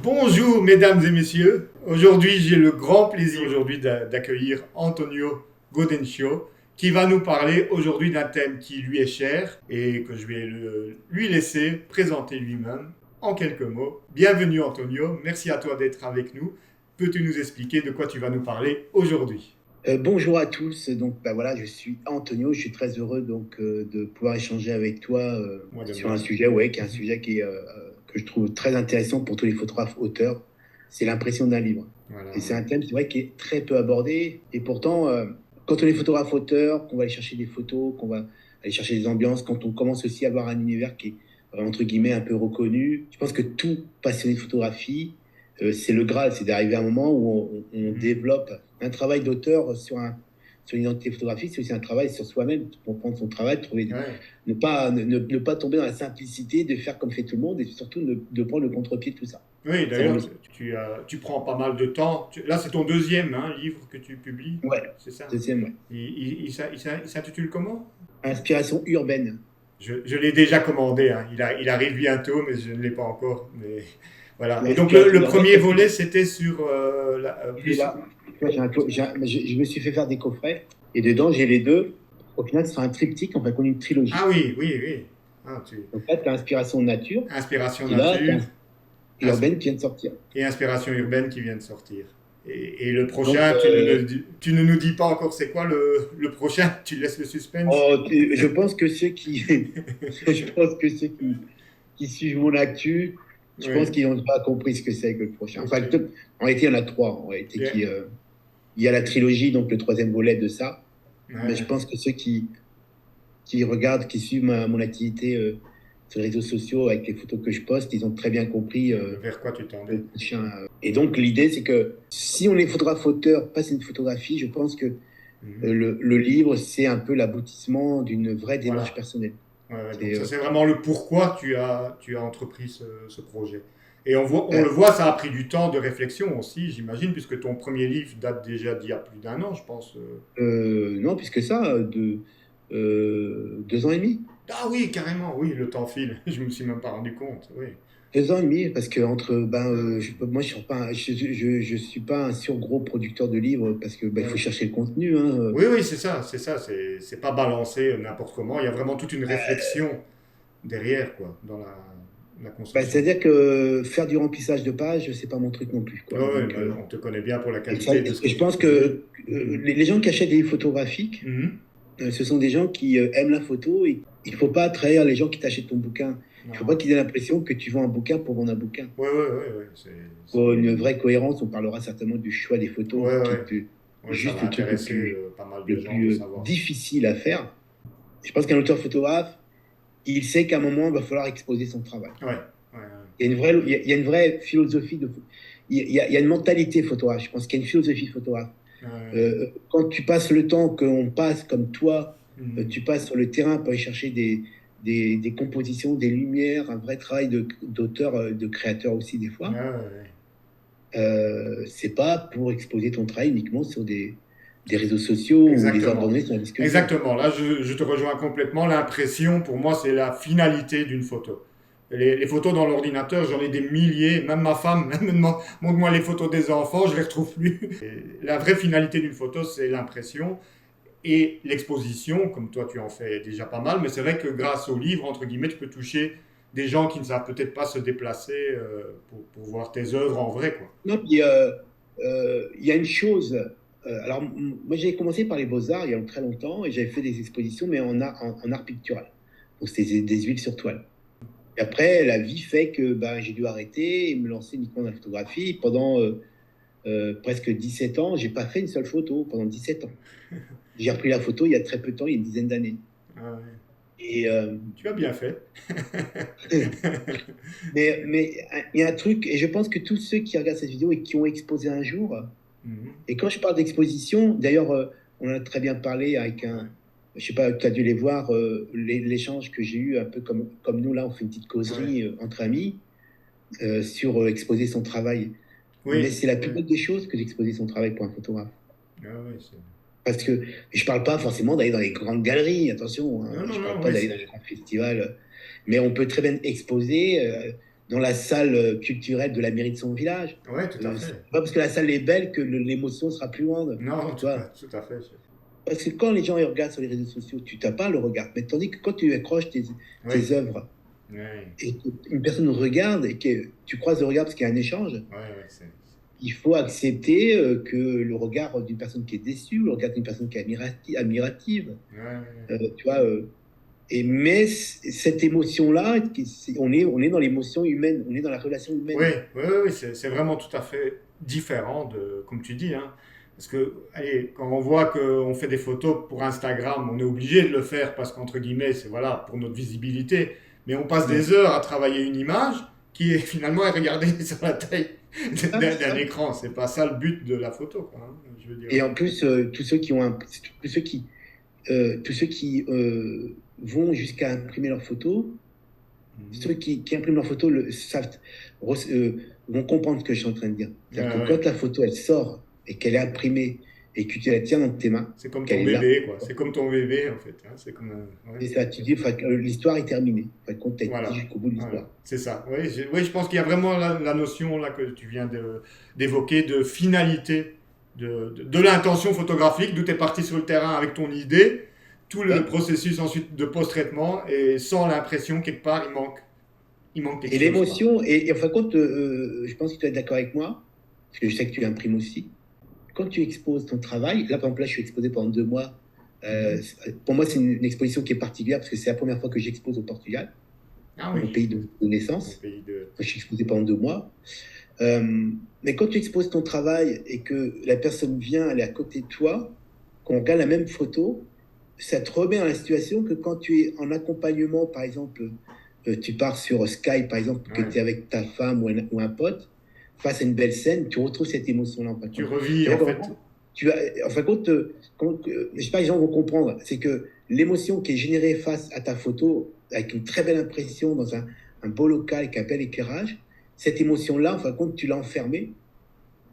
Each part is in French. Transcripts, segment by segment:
Bonjour mesdames et messieurs, aujourd'hui j'ai le grand plaisir d'accueillir Antonio Godencio qui va nous parler aujourd'hui d'un thème qui lui est cher et que je vais lui laisser présenter lui-même en quelques mots. Bienvenue Antonio, merci à toi d'être avec nous. Peux-tu nous expliquer de quoi tu vas nous parler aujourd'hui? Bonjour à tous. Donc, voilà, je suis Antonio. Je suis très heureux de pouvoir échanger avec toi Moi de sur un même. sujet, qui est un sujet que je trouve très intéressant pour tous les photographes auteurs. C'est l'impression d'un livre. Voilà, Et c'est un ouais. thème, c'est vrai, qui est très peu abordé. Et pourtant, quand on est photographe auteur, qu'on va aller chercher des photos, qu'on va aller chercher des ambiances, quand on commence aussi à avoir un univers qui est entre guillemets un peu reconnu, je pense que tout passionné de photographie, c'est le Graal, c'est d'arriver à un moment où on développe un travail d'auteur sur une identité photographique, c'est aussi un travail sur soi-même, pour prendre son travail, Ouais. ne pas tomber dans la simplicité de faire comme fait tout le monde et surtout de prendre le contre-pied de tout ça. Oui, Ça, on d'ailleurs, le- tu prends pas mal de temps. Là, c'est ton deuxième livre que tu publies, Ouais, c'est ça? deuxième, ouais. Il s'intitule comment? Inspiration urbaine. Je l'ai déjà commandé, hein. Il arrive bientôt, mais je ne l'ai pas encore. Mais voilà. Et donc L'inspiration le urbaine, premier parce que volet, c'était sur il est plus. là. Tu vois, je me suis fait faire des coffrets et dedans, j'ai les deux. Au final, ce sera un triptyque, en fait, on est une Ah trilogie. oui, oui, oui. Donc là, tu as inspiration nature, Inspiration et là, tu nature as urbaine qui vient de sortir. et inspiration urbaine qui vient de sortir. Et le Donc, prochain, tu ne nous dis pas encore c'est quoi le prochain. Tu laisses le suspense. je pense que je pense que qui suivent mon actu, je pense Oui. qu'ils n'ont pas compris ce que c'est que le prochain. Ok. En réalité, il y en a trois. En réalité, Yeah. il y a la trilogie, donc le troisième volet de ça. Mais je Ouais. pense que qui regardent, qui suivent mon activité sur les réseaux sociaux avec les photos que je poste, ils ont très bien compris Vers quoi tu le tendais? prochain. Et donc, l'idée, c'est que si on est photographe auteur, passe une photographie, je pense que Mhm. le livre, c'est un peu l'aboutissement d'une vraie démarche Voilà. personnelle. Ouais, ouais. Donc C'est, ça c'est vraiment le pourquoi tu as entrepris ce projet. Et on le ben, voit, ça a pris du temps de réflexion aussi, j'imagine, puisque ton premier livre date déjà d'il y a plus d'un an, je pense. non, puisque ça, 2 ans et demi. Ah oui, carrément, oui, le temps file. Je me suis même pas rendu compte. Oui. 2 ans et demi, parce que entre, Ah, moi, je suis pas un surgros producteur de livres parce que il faut ouais. chercher le contenu. Hein. Oui, oui, c'est ça, c'est ça. C'est pas balancé n'importe comment. Il y a vraiment toute une réflexion derrière, quoi, dans la construction. C'est-à-dire que faire du remplissage de pages, c'est pas mon truc non plus, quoi. Ouais, ouais, Donc, bah, on te connaît bien pour la et, ça- qualité de ce que et je tu pense produis. que les gens qui achètent des livres photographiques, Mhm. ce sont des gens qui aiment la photo et il faut pas trahir les gens qui t'achètent ton bouquin. Il faut pas Non. qu'ils aient l'impression que tu vends un bouquin pour vendre un bouquin. Ouais, ouais, ouais, ouais. Pour une vraie cohérence, on parlera certainement du choix des photos, Ouais, qui ouais. est Ouais, ça juste va le truc intéresser pas mal de le gens de plus savoir ça. difficile à faire. Je pense qu'un auteur photographe, il sait qu'à un moment, il va falloir exposer son travail. Ouais, ouais, Il y a une vraie philosophie il y a une mentalité photographe. Je pense qu'il y a une philosophie photographe. ouais, ouais. Quand tu passes le temps qu'on passe comme toi, Mhm. tu passes sur le terrain pour aller chercher des compositions, des lumières, un vrai travail d'auteur, de créateur aussi des Ouais, fois. ouais, ouais. C'est pas pour exposer ton travail uniquement sur des réseaux sociaux ou les Exactement. ordonner sur un disque dur. Exactement. Là, je te rejoins complètement. L'impression, pour moi, c'est la finalité d'une photo. Les photos dans l'ordinateur, j'en ai des milliers. Même ma femme me demande, montre-moi les photos des enfants, je les retrouve plus. Et la vraie finalité d'une photo, c'est l'impression et l'exposition, comme toi tu en fais déjà pas mal, mais c'est vrai que grâce au livre, entre guillemets, tu peux toucher des gens qui ne savent peut-être pas se déplacer pour voir tes œuvres en vrai, quoi. Non, puis il y a une chose. Alors, moi, j'ai commencé par les beaux-arts il y a très longtemps et j'avais fait des expositions, mais en art pictural. Donc, c'était des huiles sur toile. Et après, la vie fait que j'ai dû arrêter et me lancer uniquement dans la photographie. Pendant presque 17 ans, j'ai pas fait une seule photo pendant 17 ans. J'ai repris la photo il y a très peu de temps, il y a une dizaine d'années. Ah ouais. Et, Tu as bien fait. mais il y a un truc, et je pense que tous ceux qui regardent cette vidéo et qui ont exposé un jour, Mhm. et quand je parle d'exposition, d'ailleurs, on en a très bien parlé avec Ouais. je sais pas, tu as dû les voir, l'échange que j'ai eu, un peu comme nous là, on fait une petite Ouais. causerie entre amis sur exposer son travail. Mais Oui. c'est la plus Ouais. belle des choses que d'exposer son travail pour un photographe. Ah ouais, Parce que je parle pas forcément d'aller dans les grandes galeries, attention, hein, non, non, je parle non, pas oui, d'aller dans les grands festivals, mais on peut très bien exposer. dans la salle culturelle de la mairie de son village. Ouais, tout à C'est fait. pas parce que la salle est belle que l'émotion sera plus grande. Non, Tu vois? tout à fait. Parce que quand les gens ils regardent sur les réseaux sociaux, tu n'as pas le regard. Mais tandis que quand tu accroches Oui, tes œuvres oui, et qu'une personne regarde et que tu croises le regard parce qu'il y a un échange, ouais, il faut accepter que le regard d'une personne qui est déçue, le regard d'une personne qui est admirative, ouais. tu vois. Mais cette émotion-là, on est dans l'émotion humaine, on est dans la relation Oui, humaine. oui, oui, c'est vraiment tout à fait différent de, comme tu dis, hein. Parce que, allez, quand on voit qu'on fait des photos pour Instagram, on est obligé de le faire parce qu'entre guillemets, c'est voilà, pour notre visibilité. Mais on passe Ouais. des heures à travailler une image qui est finalement à regarder sur la taille C'est d'un ça. écran. C'est pas ça le but de la photo, quoi, hein, je veux dire. Et en plus, tous ceux qui vont jusqu'à imprimer leurs photos, Mhm. ceux qui impriment leurs photos vont comprendre ce que je suis en train de dire. Ouais, C'est-à-dire que ouais. quand la photo elle sort et qu'elle est imprimée et que tu la tiens dans tes mains, C'est comme qu'elle ton est là, bébé, quoi. C'est comme ton bébé, en fait, hein. C'est comme ouais. et ça, tu dis, enfin, l'histoire est terminée. Enfin, quand tu as été Voilà, jusqu'au bout de voilà, l'histoire. c'est ça. Oui, oui, je pense qu'il y a vraiment la notion là que tu viens d'évoquer de finalité, de l'intention photographique, d'où tu es parti sur le terrain avec ton idée, tout le Ouais. processus ensuite de post-traitement, et sans l'impression, quelque part, il manque quelque Et chose, quoi. l'émotion, et en fin de compte, je pense que tu es d'accord avec moi, parce que je sais que tu imprimes aussi. Quand tu exposes ton travail, là par exemple, là, je suis exposé pendant 2 mois. Mhm. Pour moi, c'est une exposition qui est particulière parce que c'est la première fois que j'expose au Portugal, Ah mon oui, pays de ton naissance. pays de... Je suis exposé pendant 2 mois. Mais quand tu exposes ton travail et que la personne vient, elle est à côté de toi, qu'on regarde la même photo, ça te remet dans la situation que quand tu es en accompagnement, par exemple, tu pars sur Skype, par exemple, que Ouais. tu es avec ta femme ou un pote, face à une belle scène, tu retrouves cette émotion-là, en fin de Tu compte. revis, C'est-à-dire en qu'en fait. gros, en fin de compte, je sais pas, les gens vont comprendre, c'est que l'émotion qui est générée face à ta photo, avec une très belle impression dans un beau local avec un bel éclairage, cette émotion-là, en fin de compte, tu l'as enfermée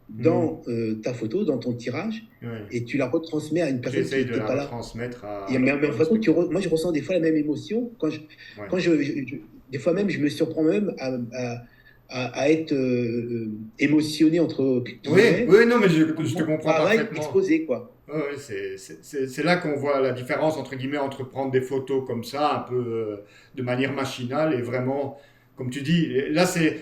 Mhm. dans ta photo, dans ton tirage, Ouais. et tu la retransmets à une Tu personne qui essayes de n'était la pas là. retransmettre Mais en au fin de compte, spectateur. moi, je ressens des fois la même émotion. Ouais. Des fois même, je me surprends même à être émotionné, entre Oui, guillemets, oui, non, mais en je te mon comprends travail parfaitement. exposé, quoi. Ouais, ouais, c'est là qu'on voit la différence entre guillemets entre prendre des photos comme ça, un peu de manière machinale, et vraiment, comme tu dis, là c'est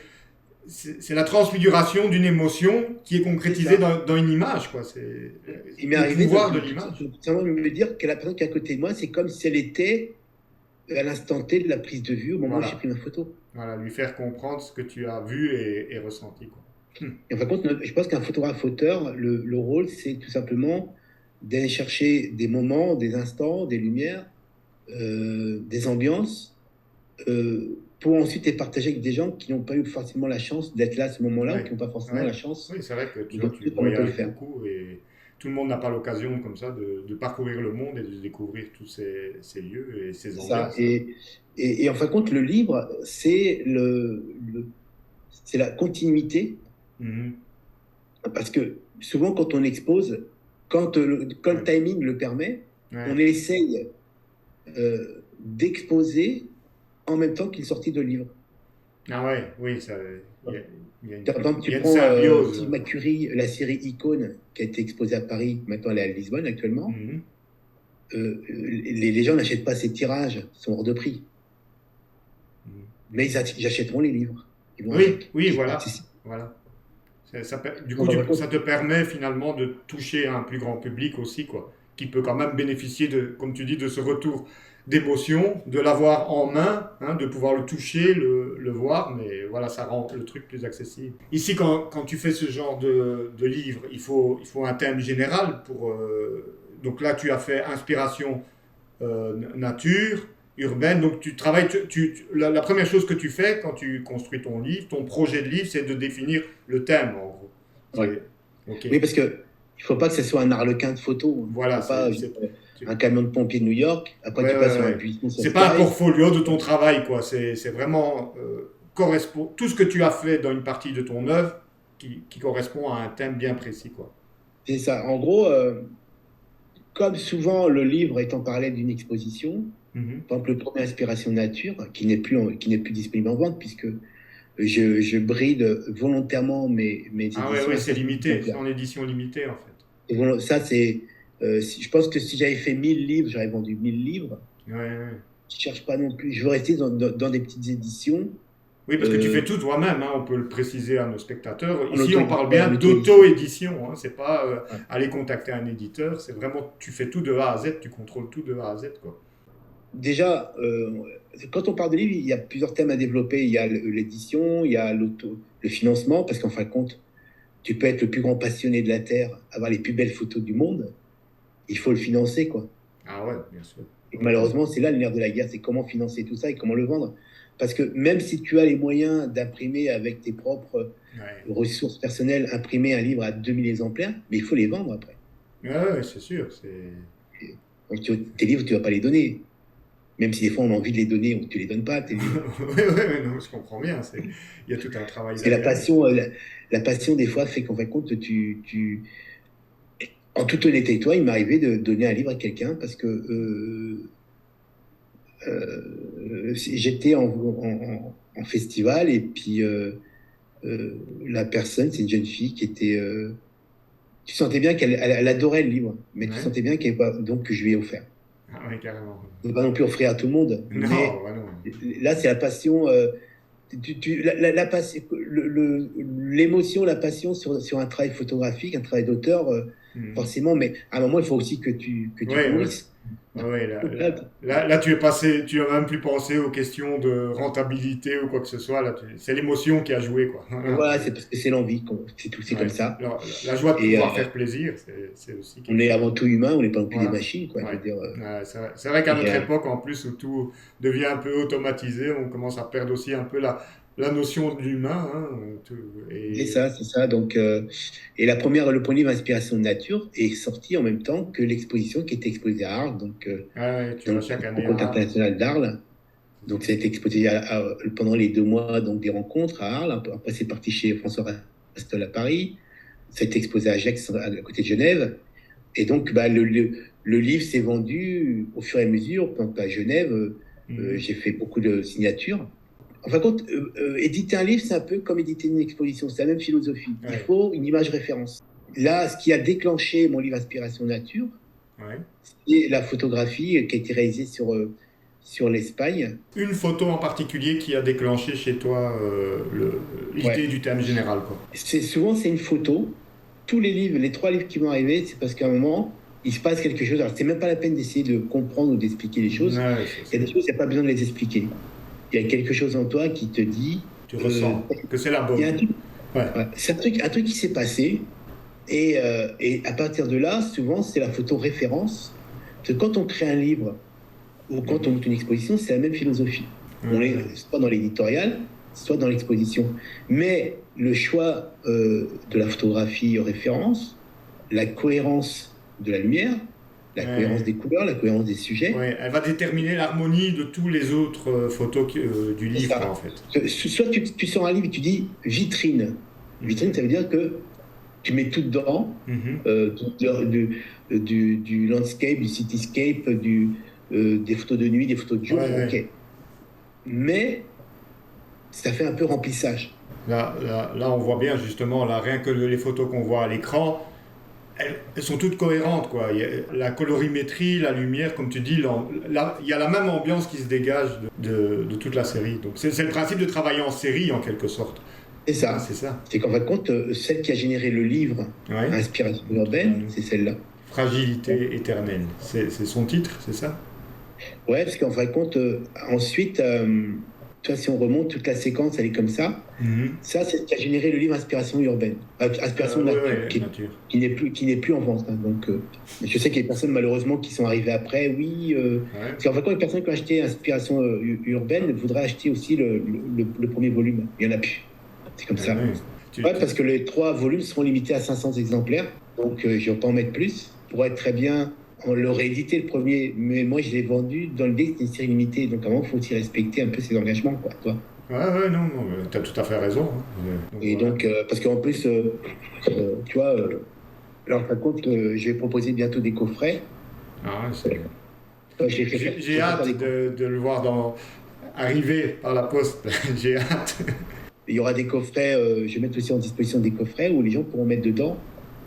la transfiguration d'une émotion qui est C'est concrétisée ça. dans une image, quoi. C'est Il m'est le arrivé de, pouvoir de de, l'image. de simplement me dire que la personne qui est à côté de moi, c'est comme si elle était à l'instant T de la prise de vue au moment où j'ai Voilà, pris ma photo. voilà, lui faire comprendre ce que tu as vu et ressenti, quoi. Et en fin de compte, je pense qu'un photographe-auteur, le rôle, c'est tout simplement d'aller chercher des moments, des instants, des lumières, des ambiances, pour ensuite les partager avec des gens qui n'ont pas eu forcément la chance d'être là à ce moment-là ou Ouais, qui n'ont pas forcément la ouais, chance oui, c'est vrai que de toi tu montrer comme on peut le voyages faire. beaucoup et tout le monde n'a pas l'occasion comme ça de parcourir le monde et de découvrir tous ces lieux et ces C'est ça. ambiances, hein. Et en fin de compte, le livre, c'est la continuité, Mhm. parce que souvent, quand on expose, quand le Ouais, timing le permet, on ouais. essaye d'exposer en même temps qu'il sortit de livre. Ah ouais, oui, ça, Par exemple, il tu y a une prends symbiose. Steve McCurry, la série Icône, qui a été exposée à Paris, maintenant elle est à Lisbonne actuellement. Mhm. Les gens n'achètent pas ses tirages, ils sont hors de prix. Mhm. Mais ils achèteront les livres. Ils vont Oui, avec. oui, Qui est voilà, accessible. voilà. Du coup, Donc, en fin de ça compte, te permet finalement de toucher un plus grand public aussi, quoi, qui peut quand même bénéficier de, comme tu dis, de ce retour d'émotion, de l'avoir en main, hein, de pouvoir le toucher, le voir, mais voilà, ça rend le truc plus accessible. Ici, quand tu fais ce genre de livre, il faut un thème général pour... donc là, tu as fait inspiration nature, urbaine. Donc tu travailles, la première chose que tu fais quand tu construis ton livre, ton projet de livre, c'est de définir le thème, en gros. ouais. C'est, ok. Oui, parce que il ne faut pas que ce soit un arlequin de photos. Il ne Voilà, faut pas un camion de pompiers de New York. Après, ouais, tu passes ouais, sur un ouais. buisson sur C'est pas un Skype. portfolio de ton travail, quoi. C'est vraiment correspond tout ce que tu as fait dans une partie de ton œuvre qui correspond à un thème bien précis, quoi. C'est ça. En gros, comme souvent le livre étant parlé d'une exposition, Mhm. par exemple, le premier Inspiration Nature, qui n'est plus disponible en vente, puisque je bride volontairement mes Ah éditions. ouais, Et c'est ça, limité, c'est en édition limitée en fait. ça, c'est. Je pense que si j'avais fait 1000 livres, j'aurais vendu 1000 livres. Ouais, ouais. Je cherche pas non plus. Je veux rester dans des petites éditions Oui, parce que tu euh, fais tout toi-même, hein, on peut le préciser à nos spectateurs. en Ici, on parle ouais, bien en auto-édition. d'auto-édition, hein, c'est pas Ouais. aller contacter un éditeur, c'est vraiment, tu fais tout de A à Z, tu contrôles tout de A à Z, quoi. Déjà, quand on parle de livres, il y a plusieurs thèmes à développer. Il y a l'édition, il y a le financement, parce qu'en fin de compte, tu peux être le plus grand passionné de la Terre, avoir les plus belles photos du monde. Il faut le financer, quoi. Ah ouais, bien sûr. Et Ouais, malheureusement, c'est là le nerf de la guerre, c'est comment financer tout ça et comment le vendre. Parce que même si tu as les moyens d'imprimer avec tes propres ouais. ressources personnelles, imprimer un livre à 2000 exemplaires, mais il faut les vendre après. Ouais, ouais, c'est sûr. Donc tes livres, tu vas pas les donner. Même si des fois on a envie de les donner, tu les donnes pas, tes livres. Ouais, ouais, non, je comprends bien. Il y a tout un travail Parce que la derrière. passion, la passion des fois fait qu'en fin de compte, en toute honnêteté, toi, il m'est arrivé de donner un livre à quelqu'un parce que j'étais en festival et puis la personne, c'est une jeune fille qui était. Tu sentais bien qu'elle adorait le livre, mais tu Ouais. sentais bien qu'elle pas, donc que je lui ai offert. Ah ouais, carrément. Je ne peux pas non plus offrir à tout le monde, mais Non, bah non. là, c'est la passion. La passion, l'émotion, la passion sur un travail photographique, un travail d'auteur, Mhm. forcément, mais à un moment, il faut aussi que tu Ouais, ouais. nourrisses. Ouais, ouais, Là, là, tu es passé, tu as même plus pensé aux questions de rentabilité ou quoi que ce soit. Là, c'est l'émotion qui a joué, quoi. voilà, c'est parce que c'est l'envie, c'est tout, c'est comme Ouais. ça. La joie de Et pouvoir faire plaisir, c'est aussi on quelque est chose. avant tout humain, on n'est pas non plus des Voilà. machines, quoi. Je Ouais. veux dire, Ouais, c'est vrai qu'à et, notre époque, en plus, où tout devient un peu automatisé, on commence à perdre aussi un peu la notion de l'humain, hein, c'est et ça, c'est ça. Donc, et le premier livre Inspiration de nature est sorti en même temps que l'exposition qui était exposée à Arles, donc ouais, ouais, tu dans vas le chaque année à Concours Arles. international d'Arles. C'est Donc, ça. ça a été exposé pendant les 2 mois, donc des rencontres à Arles. Après, c'est parti chez François Rastol à Paris. Ça a été exposé à Gex, à côté de Genève. Et donc, bah, le livre s'est vendu au fur et à mesure. Donc, à Genève, Mhm. j'ai fait beaucoup de signatures. En fin de compte, éditer un livre, c'est un peu comme éditer une exposition. C'est la même philosophie. Il Ouais, faut une image référence. Là, ce qui a déclenché mon livre Inspiration Nature, ouais. c'est la photographie qui a été réalisée sur l'Espagne. Une photo en particulier qui a déclenché chez toi l'idée Ouais. du thème général, quoi. C'est une photo. Tous les livres, les 3 livres qui m'ont arrivé, c'est parce qu'à un moment, il se passe quelque chose. Alors, c'est même pas la peine d'essayer de comprendre ou d'expliquer les choses. Ouais, Il y a des choses, il n'y a pas besoin de les expliquer. Il y a quelque chose en toi qui te dit, tu euh, ressens que c'est la il y a bonne. un truc, Ouais. ouais, c'est un truc qui s'est passé. Et à partir de là, souvent, c'est la photo référence. Parce que quand on crée un livre ou quand on Mhm. monte une exposition, c'est la même philosophie. On est Ouais. soit dans l'éditorial, soit dans l'exposition. Mais le choix de la photographie référence, la cohérence de la lumière, la cohérence Ouais. des couleurs, la cohérence des sujets, Ouais, elle va déterminer l'harmonie de tous les autres photos du c'est livre, quoi, en ça. fait. Soit tu sors un livre et tu dis vitrine. Vitrine, Mhm. ça veut dire que tu mets tout dedans, Mhm. du landscape, du cityscape, des photos de nuit, des photos de Ouais, jour, ouais. ok. Mais ça fait un peu remplissage. Là, on voit bien, justement, là, rien que les photos qu'on voit à l'écran, elles sont toutes cohérentes, quoi. Il y a la colorimétrie, la lumière, comme tu dis, il y a la même ambiance qui se dégage de toute la série. Donc, c'est le principe de travailler en série, en quelque sorte. C'est Hein, ça. c'est ça. C'est qu'en fin de compte, celle qui a généré le livre Ouais. Inspiration Tout à urbaine, nous. c'est celle-là. Fragilité éternelle. C'est son titre, c'est ça? Ouais, parce qu'en fin de compte, ensuite, tu vois, si on remonte, toute la séquence, elle est comme ça. Mhm. Ça, c'est ce qui a généré le livre Inspiration urbaine, Inspiration Oui, nature, oui, nature. qui n'est plus en vente, hein. Donc, je sais qu'il y a des personnes malheureusement qui sont arrivées après. Oui, Ouais. parce qu'en fait, quand les personnes qui ont acheté Inspiration urbaine voudraient acheter aussi le premier volume. Il y en a plus. C'est comme Ah ça. oui. Ouais, parce que les 3 volumes seront limités à 500 exemplaires. Donc, je ne vais pas en mettre plus. Pour être très bien, on l'aurait édité le premier, mais moi, je l'ai vendu dans l'idée que c'était une série limitée. Donc, à un moment, il faut aussi respecter un peu ses engagements, quoi, toi. Ouais, ouais, non, non, t'as tout à fait raison, hein. Donc Et voilà. donc, parce qu'en plus, tu vois, alors, par contre, je vais proposer bientôt des coffrets. Ah, ouais, Je j'ai vais faire hâte des coffrets. de le voir arriver par la poste. J'ai hâte. Il y aura des coffrets, je vais mettre aussi en disposition des coffrets où les gens pourront mettre dedans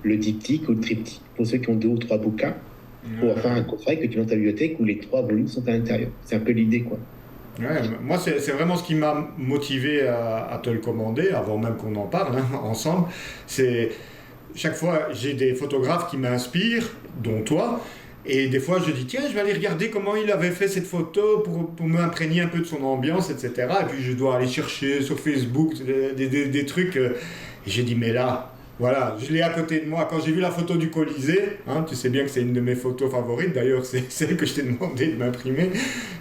le diptyque ou le triptyque pour ceux qui ont 2 ou 3 bouquins. Pour faire un coffret que tu mets dans ta bibliothèque où les 3 volumes sont à l'intérieur. C'est un peu l'idée, quoi. Ouais, moi, c'est vraiment ce qui m'a motivé à te le commander, avant même qu'on en parle ensemble. C'est chaque fois, j'ai des photographes qui m'inspirent, dont toi, et des fois, je dis, tiens, je vais aller regarder comment il avait fait cette photo pour m'imprégner un peu de son ambiance, etc. Et puis, je dois aller chercher sur Facebook des trucs. Et j'ai dit, mais là, voilà, je l'ai à côté de moi. Quand j'ai vu la photo du Colisée, hein, tu sais bien que c'est une de mes photos favorites, d'ailleurs, c'est celle que je t'ai demandé de m'imprimer.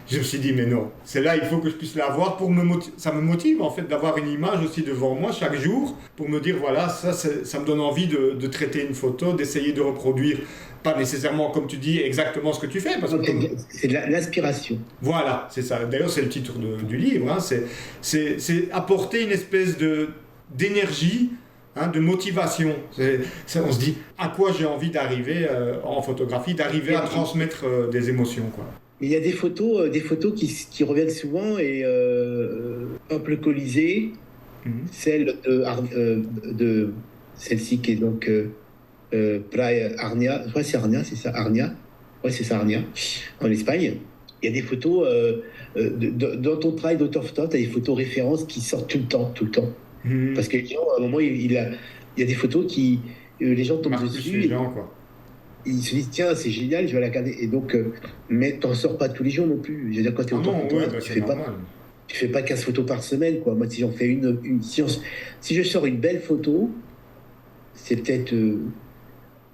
Je me suis dit, mais non, celle-là, il faut que je puisse la voir pour ça me motive, en fait, d'avoir une image aussi devant moi chaque jour, pour me dire, voilà, ça me donne envie de traiter une photo, d'essayer de reproduire, pas nécessairement, comme tu dis, exactement ce que tu fais. Parce que c'est de l'inspiration. Voilà, c'est ça. D'ailleurs, c'est le titre du livre, hein, c'est apporter une espèce d'énergie, hein, de motivation. On se dit à quoi j'ai envie d'arriver en photographie, d'arriver à transmettre des émotions, quoi. Il y a des photos qui reviennent souvent et hop, le Colisée, celle de celle-ci qui est donc Praia Arnia, je crois que c'est Arnia, c'est ça, Arnia, ouais c'est ça Arnia, en Espagne. Il y a des photos dans ton travail d'auteur-photographe, tu as des photos références qui sortent tout le temps. Parce que les gens, à un moment, il y a des photos qui les gens tombent dessus. Les gens, quoi. Ils se disent tiens c'est génial, je vais la regarder, et donc mais t'en sors pas tous les jours non plus. Je veux dire, quand t'es autant tu fais pas 15 photos par semaine, quoi. Moi si j'en fais si je sors une belle photo, c'est peut-être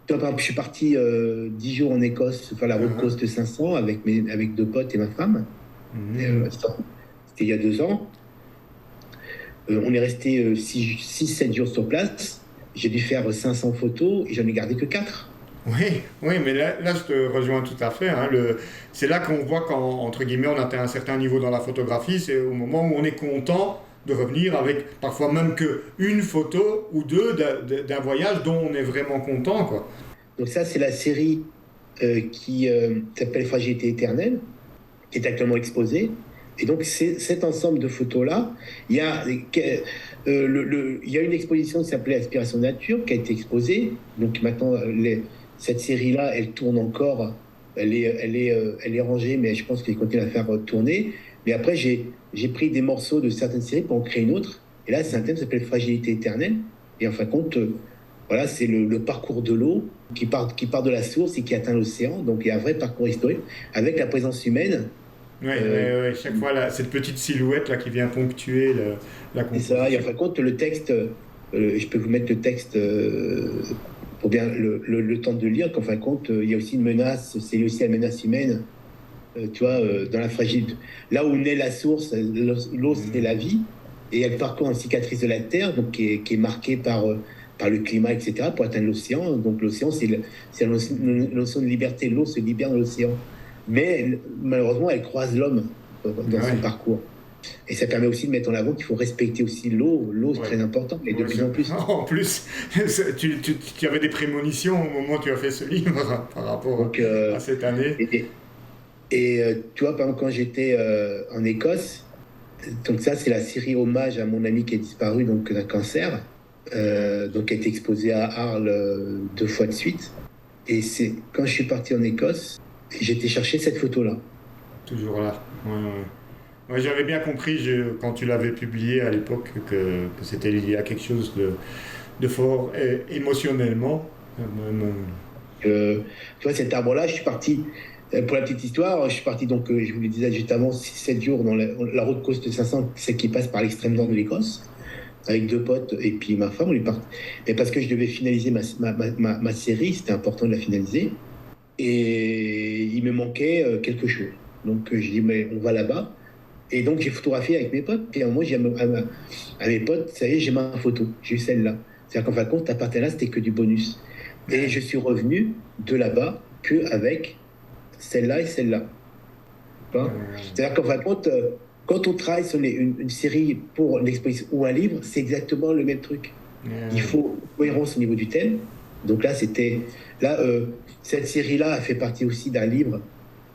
par exemple, je suis parti 10 jours en Écosse faire la road coast 500 avec 2 potes et ma femme. C'était il y a 2 ans. On est resté 6-7 jours sur place. J'ai dû faire 500 photos et j'en ai gardé que 4. Oui, mais là, je te rejoins tout à fait. Hein. C'est là qu'on voit qu'entre guillemets, on atteint un certain niveau dans la photographie. C'est au moment où on est content de revenir avec parfois même qu'une photo ou 2 d'un voyage dont on est vraiment content, quoi. Donc ça, c'est la série qui s'appelle Fragilité éternelle, qui est actuellement exposée. Et donc, cet ensemble de photos-là, il y a une exposition qui s'appelait Aspiration Nature, qui a été exposée. Donc maintenant, cette série-là, elle tourne encore, elle est rangée, mais je pense qu'il continue à la faire tourner. Mais après, j'ai pris des morceaux de certaines séries pour en créer une autre. Et là, c'est un thème qui s'appelle Fragilité éternelle. Et en fin de compte, voilà, c'est le parcours de l'eau qui part de la source et qui atteint l'océan. Donc, il y a un vrai parcours historique avec la présence humaine. Oui, chaque fois, cette petite silhouette là, qui vient ponctuer la composition. C'est ça, et en fin de compte, le texte, je peux vous mettre le texte pour bien le temps de lire, qu'en fin de compte, il y a aussi une menace, c'est aussi la menace humaine, tu vois, dans la fragilité. Là où naît la source, l'eau, c'est la vie, et elle parcourt une cicatrice de la Terre, donc qui est marquée par le climat, etc., pour atteindre l'océan. Donc l'océan, c'est la notion de liberté. L'eau se libère dans l'océan. Mais malheureusement, elle croise l'homme dans son parcours. Et ça permet aussi de mettre en avant qu'il faut respecter aussi l'eau. L'eau, c'est très important, et de plus en plus. En plus, tu avais des prémonitions au moment où tu as fait ce livre par rapport à cette année. Et tu vois, par exemple, quand j'étais en Écosse, donc ça, c'est la série hommage à mon ami qui est disparu donc d'un cancer, donc qui a été exposée à Arles 2 fois de suite. Et c'est quand je suis parti en Écosse, j'étais chercher cette photo-là. Toujours là. Ouais, j'avais bien compris quand tu l'avais publié à l'époque que c'était lié à quelque chose de fort émotionnellement. Tu vois, cet arbre-là, je suis parti, pour la petite histoire, je suis parti donc, je vous le disais juste avant, 6-7 jours dans la route Coast 500, celle qui passe par l'extrême nord de l'Écosse, avec 2 potes et puis ma femme, on est parti. Mais parce que je devais finaliser ma série, c'était important de la finaliser. Et il me manquait quelque chose. Donc je dis, mais on va là-bas. Et donc j'ai photographié avec mes potes. Et à un moment, j'ai à mes potes, ça y est, j'ai ma photo. J'ai eu celle-là. C'est-à-dire qu'en fin de compte, à partir de là, c'était que du bonus. Et je suis revenu de là-bas qu'avec celle-là et celle-là. C'est-à-dire qu'en fin de compte, quand on travaille sur une série pour l'exposition ou un livre, c'est exactement le même truc. Il faut cohérence au niveau du thème. Donc là, cette série-là a fait partie aussi d'un livre,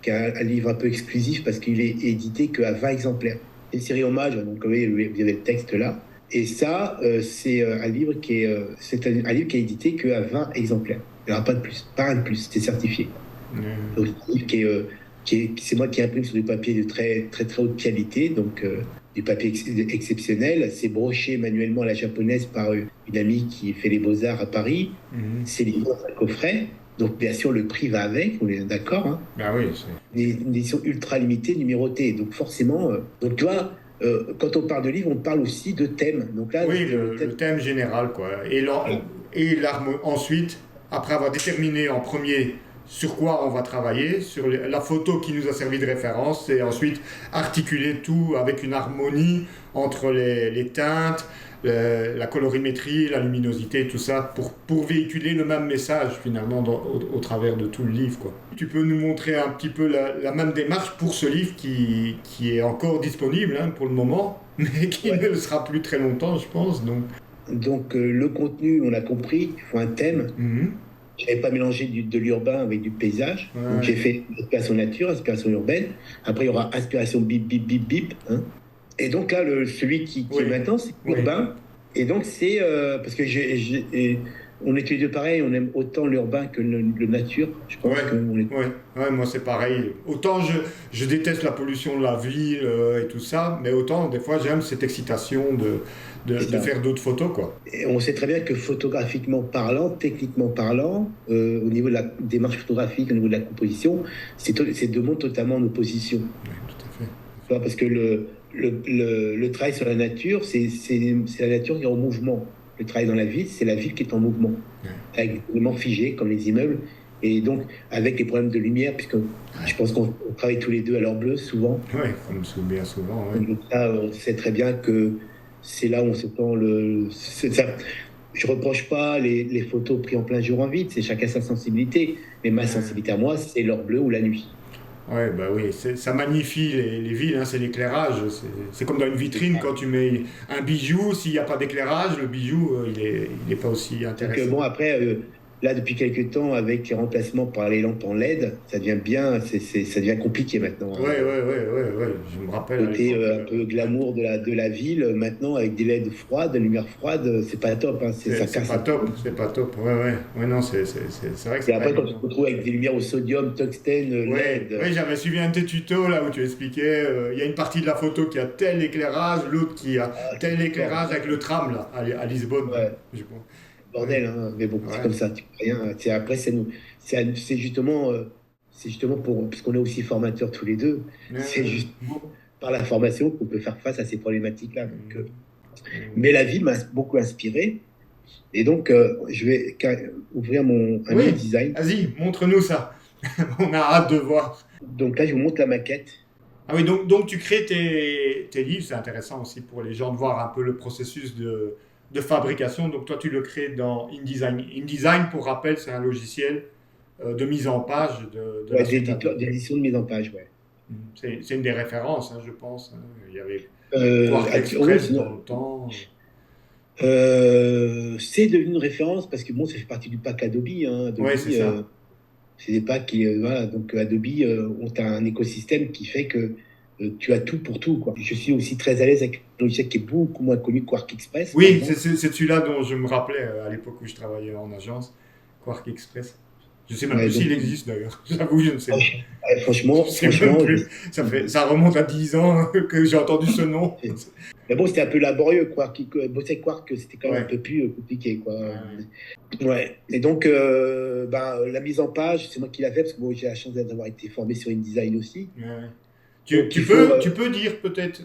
qui est un livre un peu exclusif parce qu'il est édité qu'à 20 exemplaires. C'est une série hommage, donc vous avez le texte là. Et ça, c'est un livre c'est un livre qui est édité qu'à 20 exemplaires. Il n'y aura pas de plus, pas un de plus, c'est certifié. Donc, c'est un livre c'est moi qui imprime sur du papier de très, très, très haute qualité, donc du papier exceptionnel. C'est broché manuellement à la japonaise par une amie qui fait les beaux-arts à Paris. C'est livré dans un coffret. Donc, bien sûr, le prix va avec, on est d'accord. Hein. Ben oui, Une édition ultra limitée, numérotée. Donc, forcément, donc, tu vois, quand on parle de livres, on parle aussi de thèmes. Donc là, oui, le thème général, quoi. Ensuite, après avoir déterminé en premier sur quoi on va travailler, sur la photo qui nous a servi de référence, et ensuite articuler tout avec une harmonie entre les teintes, la colorimétrie, la luminosité, tout ça, pour véhiculer le même message finalement au travers de tout le livre, quoi. Tu peux nous montrer un petit peu la même démarche pour ce livre qui est encore disponible hein, pour le moment, mais qui ne le sera plus très longtemps, je pense. Donc le contenu, on a compris, il faut un thème. Je n'avais pas mélangé de l'urbain avec du paysage. Donc j'ai fait inspiration nature, inspiration urbaine. Après, il y aura inspiration bip, bip, bip, bip. Hein. Et donc là, celui qui est maintenant, c'est urbain. Et donc c'est... parce que on est tous les deux pareils, on aime autant l'urbain que le nature. Je pense ouais, moi c'est pareil. Autant je déteste la pollution de la ville et tout ça, mais autant des fois j'aime cette excitation de faire d'autres photos, quoi. Et on sait très bien que photographiquement parlant, techniquement parlant, au niveau de la démarche photographique, au niveau de la composition, c'est deux mondes totalement en opposition. Oui, tout à fait. Parce que le travail sur la nature, c'est la nature qui est en mouvement. Le travail dans la ville, c'est la ville qui est en mouvement, avec des éléments figés comme les immeubles, et donc avec les problèmes de lumière, puisque je pense qu'on travaille tous les deux à l'heure bleue souvent. Oui, comme bien souvent. Ouais. Donc là, on sait très bien que c'est là où on se tend je reproche pas les photos prises en plein jour en vide, c'est chacun sa sensibilité, mais ma sensibilité à moi, c'est l'heure bleue ou la nuit. Ouais, bah oui, ça magnifie les villes, hein, c'est l'éclairage. C'est comme dans une vitrine, quand tu mets un bijou, s'il n'y a pas d'éclairage, le bijou, il est pas aussi intéressant. Donc bon, après, là, depuis quelques temps, avec les remplacements par les lampes en LED, ça devient compliqué maintenant. Ouais, je me rappelle. Côté un peu glamour de la ville, maintenant, avec des LED froides, des lumières froides, c'est pas top. Hein, c'est pas top. Ouais, non, c'est vrai que c'est. Et après, quand tu te retrouves avec des lumières au sodium, tungstène, LED. Oui, j'avais suivi un de tes tutos là où tu expliquais, il y a une partie de la photo qui a tel éclairage, l'autre qui a tel éclairage avec le tram là, à Lisbonne. Ouais. Bordel, hein, mais bon, c'est comme ça, tu peux rien. Après, c'est justement parce qu'on est aussi formateurs tous les deux, c'est justement par la formation qu'on peut faire face à ces problématiques-là. Donc, mais la vie m'a beaucoup inspiré, et donc je vais ouvrir un livre design. Vas-y, montre-nous ça. On a hâte de voir. Donc là, je vous montre la maquette. Ah oui, donc tu crées tes livres, c'est intéressant aussi pour les gens de voir un peu le processus de fabrication. Donc toi, tu le crées dans InDesign. InDesign, pour rappel, c'est un logiciel de mise en page d'édition de mise en page, ouais. C'est une des références, hein, je pense. Hein. Il y avait Quark Express dans le temps. C'est devenu une référence parce que bon, ça fait partie du pack Adobe. Hein. Oui, c'est ça. C'est des packs qui, voilà, donc Adobe ont un écosystème qui fait que tu as tout pour tout, quoi. Je suis aussi très à l'aise avec un logiciel qui est beaucoup moins connu, Quark Express. Oui, c'est celui-là dont je me rappelais à l'époque où je travaillais en agence, Quark Express. Je sais même plus s'il existe d'ailleurs. J'avoue, je ne sais pas. Franchement, ça remonte à 10 ans que j'ai entendu ce nom. Mais bon, c'était un peu laborieux, Quark. Bosser Quark, c'était quand même un peu plus compliqué, quoi. Ouais. Et donc, la mise en page, c'est moi qui l'ai fait parce que bon, j'ai la chance d'avoir été formé sur InDesign aussi. Tu peux dire peut-être,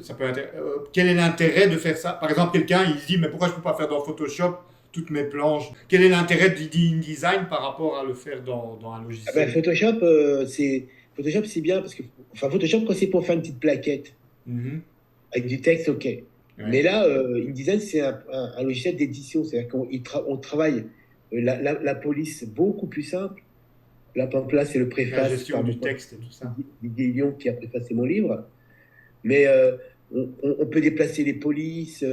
quel est l'intérêt de faire ça? Par exemple, quelqu'un il se dit mais pourquoi je ne peux pas faire dans Photoshop toutes mes planches? Quel est l'intérêt d'InDesign par rapport à le faire dans un logiciel? Photoshop, c'est bien parce que Photoshop quand c'est pour faire une petite plaquette avec du texte, ok. Ouais. Mais là, InDesign c'est un logiciel d'édition, c'est-à-dire qu'on travaille la police beaucoup plus simple. Là, par exemple, là, c'est le préface. La gestion du texte et tout ça. Didier Lyon qui a préfacé mon livre. Mais on peut déplacer les polices.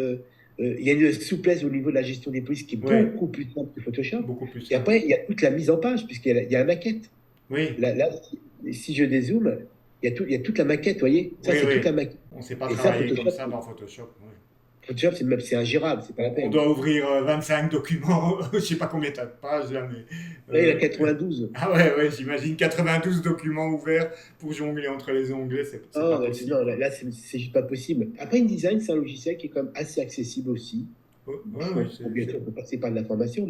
Il y a une souplesse au niveau de la gestion des polices qui est beaucoup plus simple que Photoshop. Beaucoup plus simple. Et après, il y a toute la mise en page, puisqu'il y a la maquette. Oui. Là, si je dézoome, il y a toute la maquette, vous voyez. Ça, c'est toute la maquette. On ne sait pas travailler comme ça dans Photoshop. Photoshop, c'est ingérable, c'est pas la On peine. doit ouvrir 25 documents, je sais pas combien t'as de pages là, mais... Là, il y a 92. Ah ouais, j'imagine 92 documents ouverts pour jongler entre les onglets, c'est Ah, pas ouais, possible, non, quoi. là, c'est juste pas possible. Après, InDesign, c'est un logiciel qui est quand même assez accessible aussi. Ouais, Il ouais, bien sûr, faut passer par de la formation,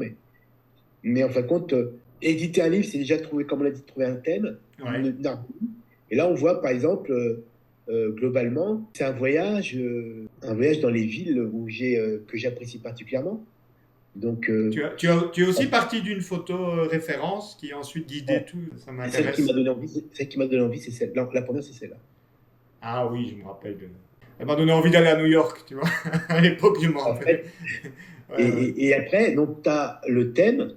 mais en fin de compte, éditer un livre, c'est déjà trouver, comme on l'a dit, trouver un thème, ouais. et là, on voit, par exemple, globalement, c'est un voyage dans les villes que j'apprécie particulièrement. Donc, Tu es aussi parti d'une photo référence qui a ensuite guidé tout, ça celle qui m'a m'intéresse. donné envie, celle qui m'a donné envie, c'est celle. La première, c'est celle-là. Ah oui, je me rappelle. Ça m'a donné envie d'aller à New York, tu vois. À l'époque, je me En rappelle. fait, Ouais, ouais. et après, donc, tu as le thème.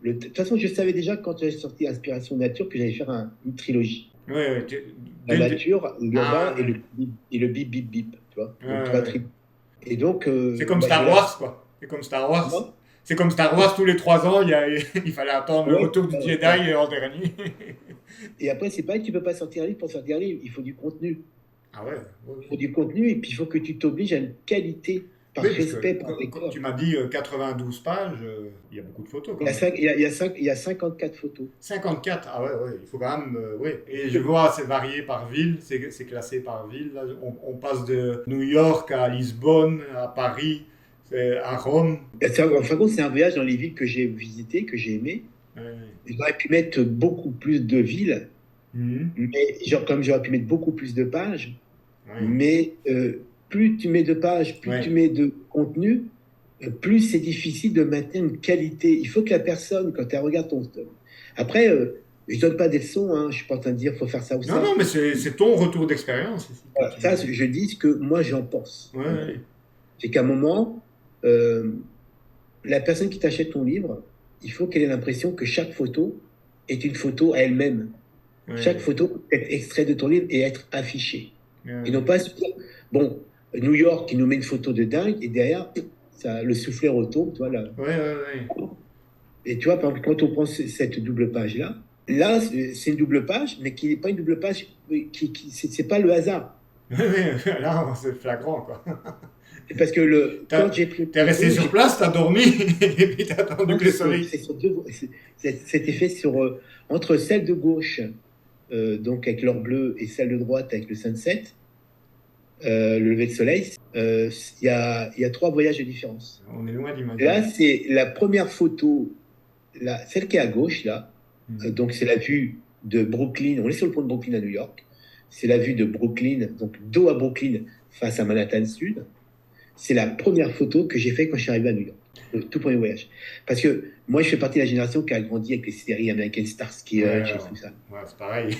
De toute façon, je savais déjà quand j'avais sorti Inspiration Nature que j'allais faire une trilogie. Ouais, ouais, La nature, l'urbain Ah, et le bip bip bip, tu vois. ouais, Donc ouais, trois ouais. tripes. Et donc, C'est comme bah, j'ai Star la. Wars, quoi. C'est comme Star Wars. Moi, C'est comme Star Wars, tous les 3 ans, il fallait attendre le ouais, retour du Jedi en dernier. et après, c'est pas que tu peux pas sortir un livre pour sortir un livre, il faut du contenu. Ah ouais, ouais, Il ouais. faut du contenu et puis il faut que tu t'obliges à une qualité par Oui, parce que respect pour le quand lecteur. tu m'as dit 92 pages, il y a beaucoup de photos Il quand y a, même. il y a 54 photos. 54, ah ouais, ouais, il faut quand même, ouais. Et je vois, c'est varié par ville, c'est classé par ville. Là, on passe de New York à Lisbonne, à Paris, à Rome. En fin de compte, c'est un voyage dans les villes que j'ai visitées, que j'ai aimées. Ouais. J'aurais pu mettre beaucoup plus de villes, Mhm. mais genre, comme j'aurais pu mettre beaucoup plus de pages, Ouais. mais plus tu mets de pages, plus tu Ouais. mets de contenu, plus c'est difficile de maintenir une qualité. Il faut que la personne, quand elle regarde ton... Après, je donne pas des leçons, hein, je suis pas en train de dire faut faire ça ou Non, ça. non, mais c'est ton retour d'expérience ici que Voilà, ça, je dis ce que moi j'en pense. Ouais, ouais, C'est qu'à un moment, euh, la personne qui t'achète ton livre, il faut qu'elle ait l'impression que chaque photo est une photo à elle-même. Chaque ouais, photo peut être extraite de ton livre et être affichée. Et non ouais, pas se dire, bon, New York, il nous met une photo de dingue, et derrière, ça, le soufflet retombe, tu vois, là. ouais, ouais, ouais. Et tu vois, par exemple, quand on prend cette double page-là, là, c'est une double page, mais qui n'est pas une double page, c'est pas le hasard. Ouais, ouais, là, c'est flagrant, quoi. C'est parce que quand j'ai pris une T'es resté photo, sur place, t'as dormi, et puis t'as attendu non, que le soleil... c'était fait entre celle de gauche, donc avec l'or bleu, et celle de droite avec le sunset, le lever de soleil, il y a 3 voyages de différence. On est loin Là, d'imaginer. c'est la première photo, celle qui est à gauche, là. Mhm. Donc, c'est la vue de Brooklyn. On est sur le pont de Brooklyn à New York. C'est la vue de Brooklyn, donc dos à Brooklyn face à Manhattan Sud. C'est la première photo que j'ai faite quand je suis arrivé à New York. Le tout premier voyage. Parce que moi, je fais partie de la génération qui a grandi avec les séries américaines Starsky Ouais, Hutch et tout ça. ouais, c'est pareil.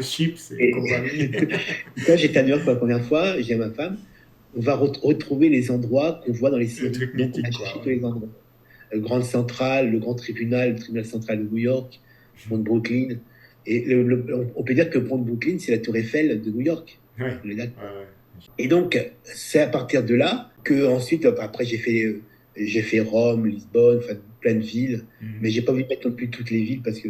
Chips et Et compagnie. quand j'étais à New York pour la première fois, j'ai dit à ma femme, on va retrouver les endroits qu'on voit dans les Le séries. truc Donc, on a mythique, cherché quoi. tous les endroits. Grande Centrale, le le tribunal central de New York, pont de Brooklyn. Et on peut dire que le pont de Brooklyn, c'est la tour Eiffel de New York. Ouais, ouais, On est d'accord. ouais. Et donc, c'est à partir de là que ensuite, après, j'ai fait Rome, Lisbonne, enfin, plein de villes. Mais j'ai pas voulu mettre non plus toutes les villes parce que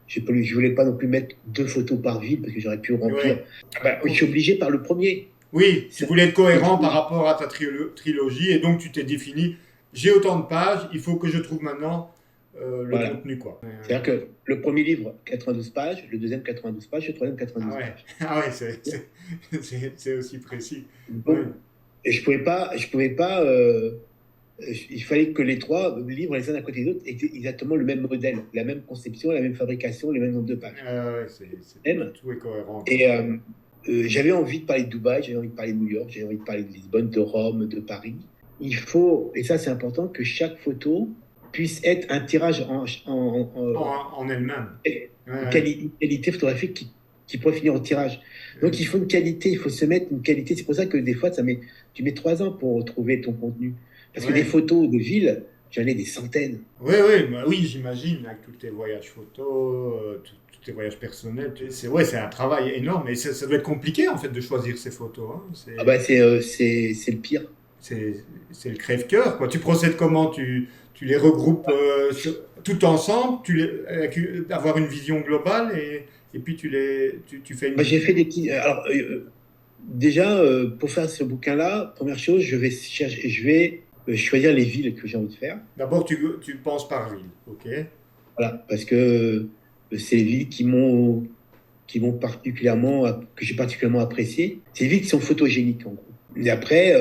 je voulais pas non plus mettre 2 photos par ville parce que j'aurais pu remplir. Ouais. Je suis obligé par le premier. Oui, tu Ça- voulais être cohérent par rapport à ta trilogie, et donc tu t'es défini, j'ai autant de pages, il faut que je trouve maintenant le Voilà. contenu, quoi. C'est-à-dire que le premier livre, 92 pages, le deuxième, 92 pages, le troisième, Ah 92 ouais, pages. ah ouais, c'est aussi précis. Donc, Ouais. et je pouvais pas, il fallait que les 3 livres, les uns à côté des autres, aient exactement le même modèle, la même conception, la même fabrication, le même nombre de pages. Ouais, Même. tout est cohérent, quoi. Et j'avais envie de parler de Dubaï, j'avais envie de parler de New York, j'avais envie de parler de Lisbonne, de Rome, de Paris. Il faut, et ça c'est important, que chaque photo puisse être un tirage En elle-même. une qualité photographique qui pourrait finir en tirage. Donc il faut une qualité, il faut se mettre une qualité. C'est pour ça que des fois, tu mets 3 ans pour trouver ton contenu. Parce que des photos de ville, j'en ai des centaines. Oui, oui, j'imagine, avec tous tes voyages photos, tous tes voyages personnels. C'est un travail énorme, et ça doit être compliqué, en fait, de choisir ces photos. Hein. Ah bah c'est le pire. C'est le crève-cœur, quoi. Tu procèdes comment? Tu les regroupes tout ensemble, avoir une vision globale, et puis tu fais une... Moi j'ai fait des petits. Alors Déjà, pour faire ce bouquin-là, première chose, je vais choisir les villes que j'ai envie de faire. D'abord, tu penses par ville, ok? Voilà, parce que c'est les villes qui m'ont que j'ai particulièrement apprécié. C'est les villes qui sont photogéniques, en gros. Et après,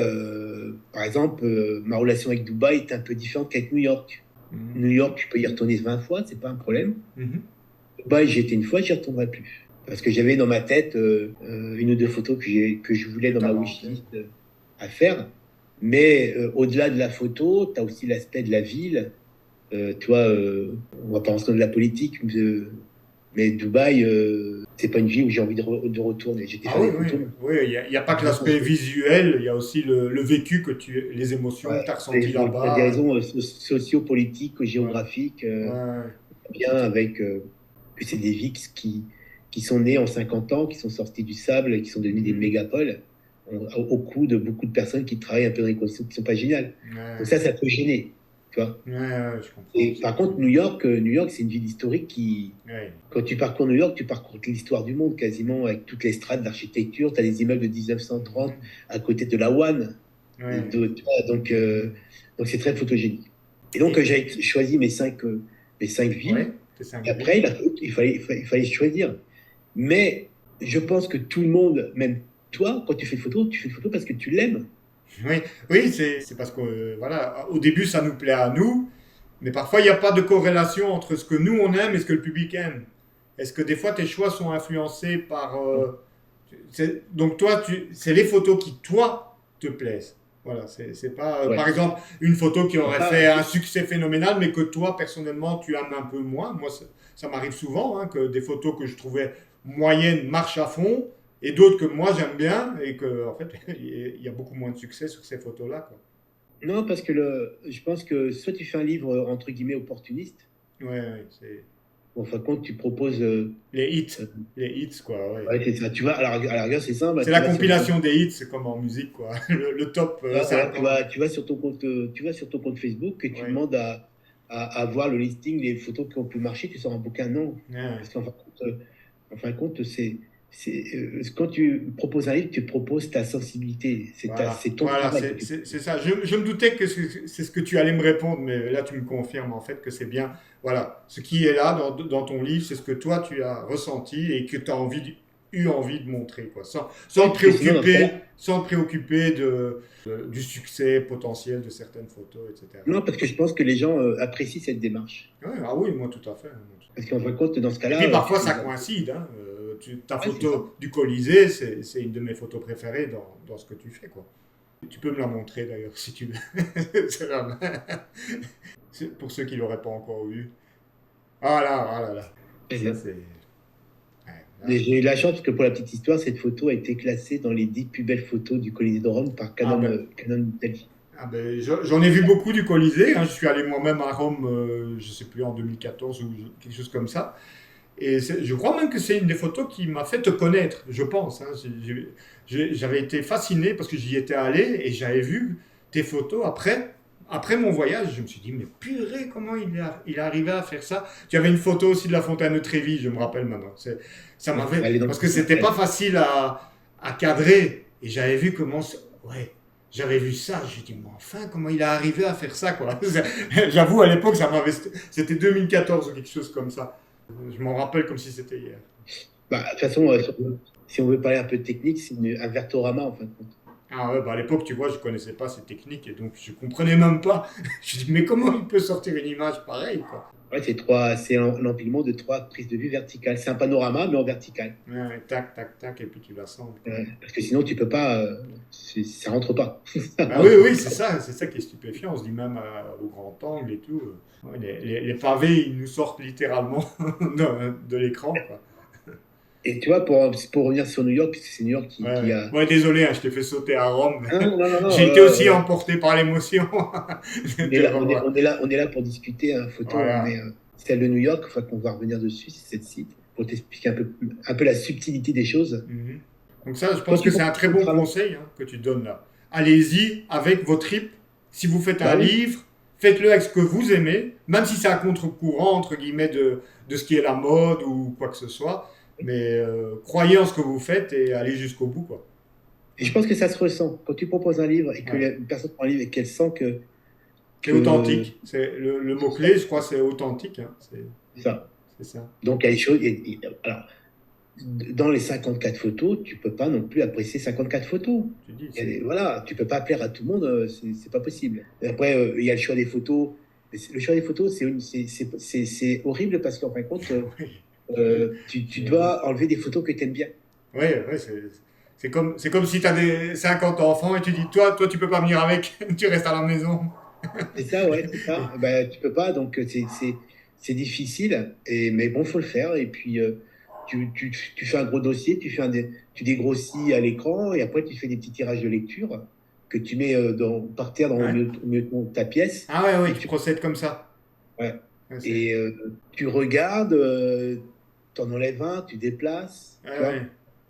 par exemple, ma relation avec Dubaï est un peu différente qu'avec New York. Mhm. New York, je peux y retourner 20 fois, c'est pas un problème. Mhm. Dubaï, j'y étais une fois, j'y retournerai plus. Parce que j'avais dans ma tête une ou deux photos que je voulais Que dans ma t'avais en tête. wishlist à faire. Mais au-delà de la photo, tu as aussi l'aspect de la ville. Tu vois, on va pas rentrer dans de la politique, mais Dubaï, c'est pas une ville où j'ai envie de retourner. J'étais Ah faire oui, des oui, photos. oui, il y a pas que l'aspect visuel, il y a aussi le vécu les émotions Ouais, que tu as ressenties pour des là-bas. raisons sociopolitiques, Voilà. géographiques, Ouais, bien avec que c'est des villes qui sont nées en 50 ans, qui sont sorties du sable, et qui sont devenues des Mhm. mégapoles, au coup de beaucoup de personnes qui travaillent un peu dans les conditions qui sont pas géniales. Donc Ouais, ça peut gêner, tu vois. ouais, ouais, je comprends. Et par contre, New York, c'est une ville historique qui, Ouais. quand tu parcours New York, tu parcours l'histoire du monde quasiment avec toutes les strates d'architecture. Tu as les immeubles de 1930 Mhm. à côté de la One. Ouais. Tu vois, donc c'est très photogénique. Et donc, Et, j'ai choisi mes cinq villes. ouais, tes cinq Et après, villes. il fallait choisir. Mais je pense que tout le monde, même toi, quand tu fais une photo, tu fais une photo parce que tu l'aimes. Oui, oui, c'est parce que voilà, au début ça nous plaît à nous, mais parfois il n'y a pas de corrélation entre ce que nous on aime et ce que le public aime. Est-ce que des fois tes choix sont influencés par donc toi c'est les photos qui toi te plaisent. Voilà, c'est pas par Ouais. exemple une photo qui aurait Ah, fait un succès phénoménal, mais que toi personnellement tu aimes un peu moins. Moi ça m'arrive souvent hein, que des photos que je trouvais moyennes marchent à fond et d'autres que moi j'aime bien et que en fait il y a beaucoup moins de succès sur ces photos-là quoi. non, parce que je pense que soit tu fais un livre entre guillemets opportuniste, Ouais, ouais, c'est ou en fin de compte, tu proposes. les hits, Euh, les hits quoi. Ouais. ouais, c'est ça. Tu vas, à la rigueur, c'est simple. C'est Tu la vas sur compilation des hits, c'est comme en musique quoi. Le top voilà, 50. tu vas sur ton compte, tu vas sur ton compte Facebook et tu Ouais. demandes à voir le listing des photos qui ont pu marcher. Tu sors un bouquin, non. Ouais. Parce en fin de compte, quand tu proposes un livre, tu proposes ta sensibilité. Voilà, C'est ton voilà, travail que tu c'est proposes. ça. Je me doutais que c'est ce que tu allais me répondre, mais là tu me confirmes en fait que c'est bien. Voilà, ce qui est là dans ton livre, c'est ce que toi tu as ressenti et que tu as eu envie de montrer, quoi. Oui, parce que sinon, dans ce cas-là, Sans te préoccuper du succès potentiel de certaines photos, etc. non, parce que je pense que les gens apprécient cette démarche. Ouais, ah oui, moi tout à fait. Parce qu'en fin de compte, dans ce Et puis cas-là, tu parfois fais ça des. coïncide. Hein. Ta Ouais, c'est ça. photo du Colisée, c'est une de mes photos préférées dans ce que tu fais, quoi. Tu peux me la montrer d'ailleurs si tu veux. C'est pour ceux qui l'auraient pas encore vu. Ah là, ah là, là. Très Ça bien. c'est. Ouais, là. Et j'ai eu la chance parce que pour la petite histoire, cette photo a été classée dans les 10 plus belles photos du Colisée de Rome par Ah ben, Canon Delphi. j'en ai vu beaucoup du Colisée. Hein. Je suis allé moi-même à Rome, je sais plus en 2014 ou quelque chose comme ça. Et je crois même que c'est une des photos qui m'a fait te connaître, je pense. Hein. J'avais été fasciné parce que j'y étais allé et j'avais vu tes photos après mon voyage. Je me suis dit, mais purée, comment il est arrivé à faire ça. Tu avais une photo aussi de la fontaine de Trévi, je me rappelle maintenant. Ça Ouais, m'avait. elle est dans le Parce que bouquin. c'était pas facile à cadrer. Et j'avais vu comment. Ouais. J'avais vu ça, j'ai dit, mais enfin, comment il est arrivé à faire ça, quoi. J'avoue, à l'époque, c'était 2014 ou quelque chose comme ça. Je m'en rappelle comme si c'était hier. Bah, de toute façon, si on veut parler un peu de technique, c'est un vertorama en fin de compte. Ah ouais, bah à l'époque, tu vois, je connaissais pas ces techniques et donc je comprenais même pas. Je dis, mais comment il peut sortir une image pareille, quoi. Ouais, c'est l'empilement de trois prises de vue verticales. C'est un panorama, mais en vertical. Ouais, ouais, tac, tac, tac, et puis tu la sens. Parce que sinon, tu peux pas. Ça rentre pas. Ça Bah oui, rentre oui, pas. c'est ça qui est stupéfiant. On se dit même au grand angle et tout. Ouais, les pavés, ils nous sortent littéralement de l'écran, quoi. Et tu vois, pour revenir sur New York, puisque c'est New York Ouais, qui ouais. a. Ouais, désolé, hein, je t'ai fait sauter à Rome. Ah, non, non, non. J'ai été aussi emporté par l'émotion de revoir. On est là pour discuter un photo, hein, mais Voilà. celle de New York, enfin, qu'on va revenir dessus, c'est cette site, pour t'expliquer un peu la subtilité des choses. Mhm. Donc ça, je Quand pense que tu c'est un très un bon travail, conseil hein, que tu donnes là. Allez-y avec vos tripes. Si vous faites un bah oui, livre, faites-le avec ce que vous aimez, même si c'est à contre-courant, entre guillemets, de ce qui est la mode ou quoi que ce soit. Mais croyez en ce que vous faites et allez jusqu'au bout, quoi. Et je pense que ça se ressent. Quand tu proposes un livre et que Ouais. une personne prend un livre et qu'elle sent C'est que authentique. C'est le mot-clé, je crois, c'est authentique, hein. ça. C'est ça. Donc, il y a des choses. Alors, dans les 54 photos, tu peux pas non plus apprécier 54 photos. Tu dis, Voilà, tu peux pas plaire à tout le monde, c'est pas possible. Et après, il y a le choix des photos. Le choix des photos, c'est horrible parce qu'en fin de compte, oui, tu j'imagine. dois enlever des photos que tu aimes bien. Oui, ouais, c'est comme si tu as des 50 enfants et tu dis, toi, tu peux pas venir avec, tu restes à la maison. C'est ça, ouais, c'est ça. Et- Ben, tu peux pas, donc c'est difficile, mais bon, faut le faire. Et puis, tu fais un gros dossier, tu dégrossis à l'écran, et après, tu fais des petits tirages de lecture que tu mets par terre ouais. au milieu de ta pièce. Ah ouais, oui, Et tu procèdes comme ça. ouais. Ouais, Et tu regardes, t'en enlèves un, tu déplaces, ouais, tu vois. ouais.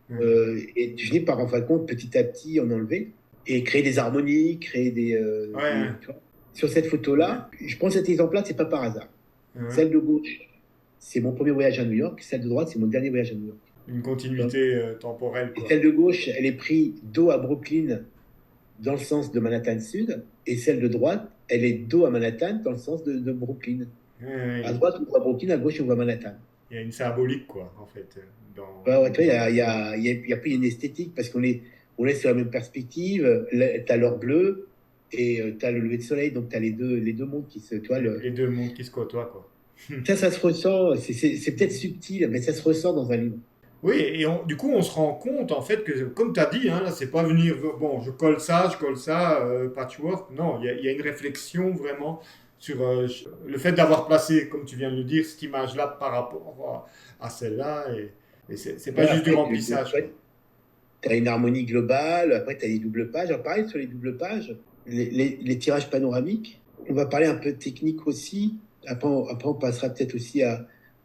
Ouais. Et tu finis par, en fin de compte, petit à petit, en enlever et créer des harmonies, Ouais, ouais. tu vois. Sur cette photo-là, je prends cet exemple-là, c'est pas par hasard. Ouais. Celle de gauche, c'est mon premier voyage à New York. Celle de droite, c'est mon dernier voyage à New York. Une Tu vois. continuité temporelle, Et quoi. celle de gauche, elle est prise dos à Brooklyn dans le sens de Manhattan Sud. Et celle de droite, elle est dos à Manhattan dans le sens de Brooklyn. Ouais, ouais, À droite, on voit Brooklyn, à gauche, on voit Manhattan. il y a une symbolique, quoi, en fait, Ouais, ouais, tu vois, dans... il y a plus une esthétique parce on est sur la même perspective. Tu as l'heure bleue et tu as le lever de soleil. Donc, tu as les deux mondes qui se. Tu vois, les deux mondes qui se côtoient, quoi. ça se ressent. C'est peut-être subtil, mais ça se ressent dans un livre. Oui, et du coup, on se rend compte, en fait, que, comme tu as dit, hein, là, c'est pas venir, bon, je colle ça, patchwork. Non, il y a une réflexion vraiment sur le fait d'avoir placé, comme tu viens de le dire, cette image-là par rapport à celle-là. Et c'est pas Voilà, juste du après, remplissage, quoi. tu as une harmonie globale. Après, tu as les doubles pages. Alors, pareil, sur les doubles pages, les tirages panoramiques. On va parler un peu de technique aussi. Après on passera peut-être aussi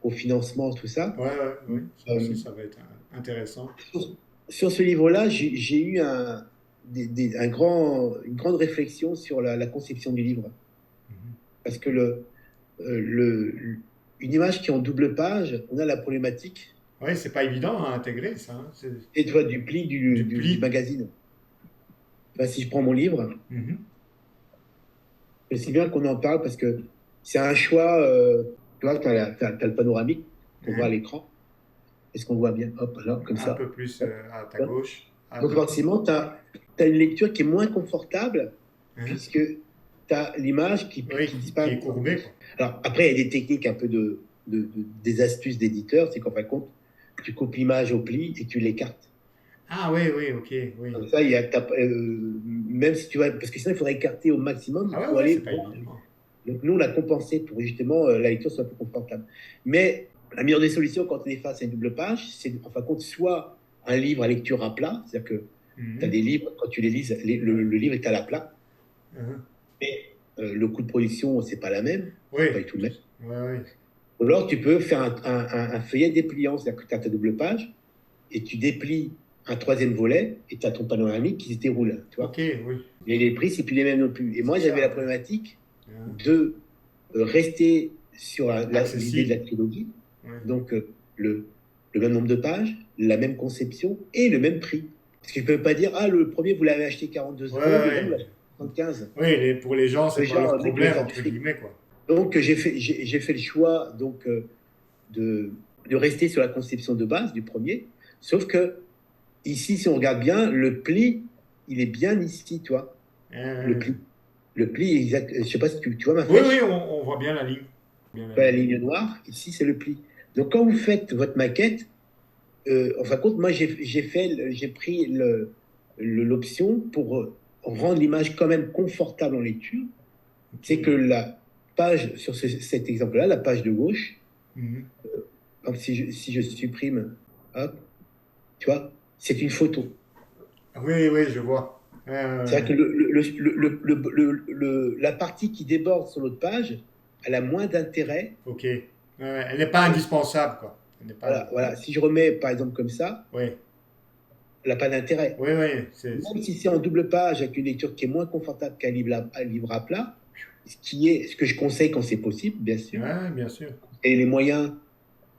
au financement, tout ça. Ouais, ouais, ouais. Ça Euh, aussi, ça va être intéressant. sur, sur ce livre-là, j'ai eu une grande réflexion sur la conception du livre. Mhm. Parce que une image qui est en double page, on a la problématique, Ouais, c'est pas évident à intégrer, ça, hein. C'est et tu vois, du pli du du pli. magazine. Enfin, si je prends mon livre, Mhm. c'est bien qu'on en parle parce que c'est un choix. Tu vois, tu as le panoramique qu'on voit à Ouais. l'écran. Est-ce qu'on voit bien? Hop, là, comme Un ça. peu plus à ta Hop. gauche. Un Donc, peu... forcément, tu as une lecture qui est moins confortable Hein. puisque tu as l'image Oui, qui qui disparaît est de plus en courbé, quoi. plus. Alors, après, il y a des techniques un peu des astuces d'éditeur. C'est qu'en fin de compte, tu coupes l'image au pli et tu l'écartes. Ah oui, oui, ok, oui. Comme ça, même si tu vois, parce que sinon, il faudrait écarter au maximum Ah ouais, pour ouais, aller c'est pas voir. évident. Donc, nous, on l'a compensé pour justement la lecture soit plus confortable. Mais la meilleure des solutions quand on est face à une double page, c'est en fin de compte soit un livre à lecture à plat, c'est-à-dire que tu as Mhm. des livres, quand tu les lis, le livre est à la plat, Mhm. mais le coût de production, c'est pas la même, Oui, c'est pas du tout le même. ouais, ouais. Ou alors, tu peux faire un feuillet dépliant, c'est-à-dire que tu as ta double page et tu déplies un troisième volet et tu as ton panoramique qui se déroule, tu Ok, vois. oui, Et les prix, c'est plus les mêmes non plus. Et c'est moi, j'avais ça. la problématique Hein. de rester sur l'idée de Accessible. la trilogie, Ouais. donc le même nombre de pages, la même conception et le même prix. Parce que je ne peux pas dire, ah, le premier, vous l'avez acheté 42 Ouais, euros, le deuxième, vous ouais. l'avez acheté 75. Oui, pour les gens, c'est pas Genre, leur le mec, il va problème, faire du entre fric. guillemets, quoi. Donc, j'ai fait le choix donc, de, de rester sur la conception de base du premier. Sauf que ici, si on regarde bien, le pli, il est bien ici, tu vois. Le Euh, pli. Le pli, exact. Je sais pas si tu vois ma Oui, oui, flèche. on voit bien la ligne. Bien la Pas la ligne. ligne noire, ici c'est le pli. Donc quand vous faites votre maquette, en fin de compte, moi j'ai pris l'option pour rendre l'image quand même confortable en lecture. Ok. C'est que la page, sur cet exemple-là, la page de gauche, Mhm. donc si je supprime, hop, tu vois, c'est une photo. Oui, oui, je vois. C'est-à-dire que la partie qui déborde sur l'autre page, elle a moins d'intérêt. ok. Elle n'est pas Et indispensable, quoi. Elle n'est pas... voilà. Si je remets par exemple comme ça, Oui, elle n'a pas d'intérêt. oui, oui. Même si c'est en double page avec une lecture qui est moins confortable qu'un livre à plat, ce que je conseille quand c'est possible, bien sûr, Ouais, bien sûr. et les moyens,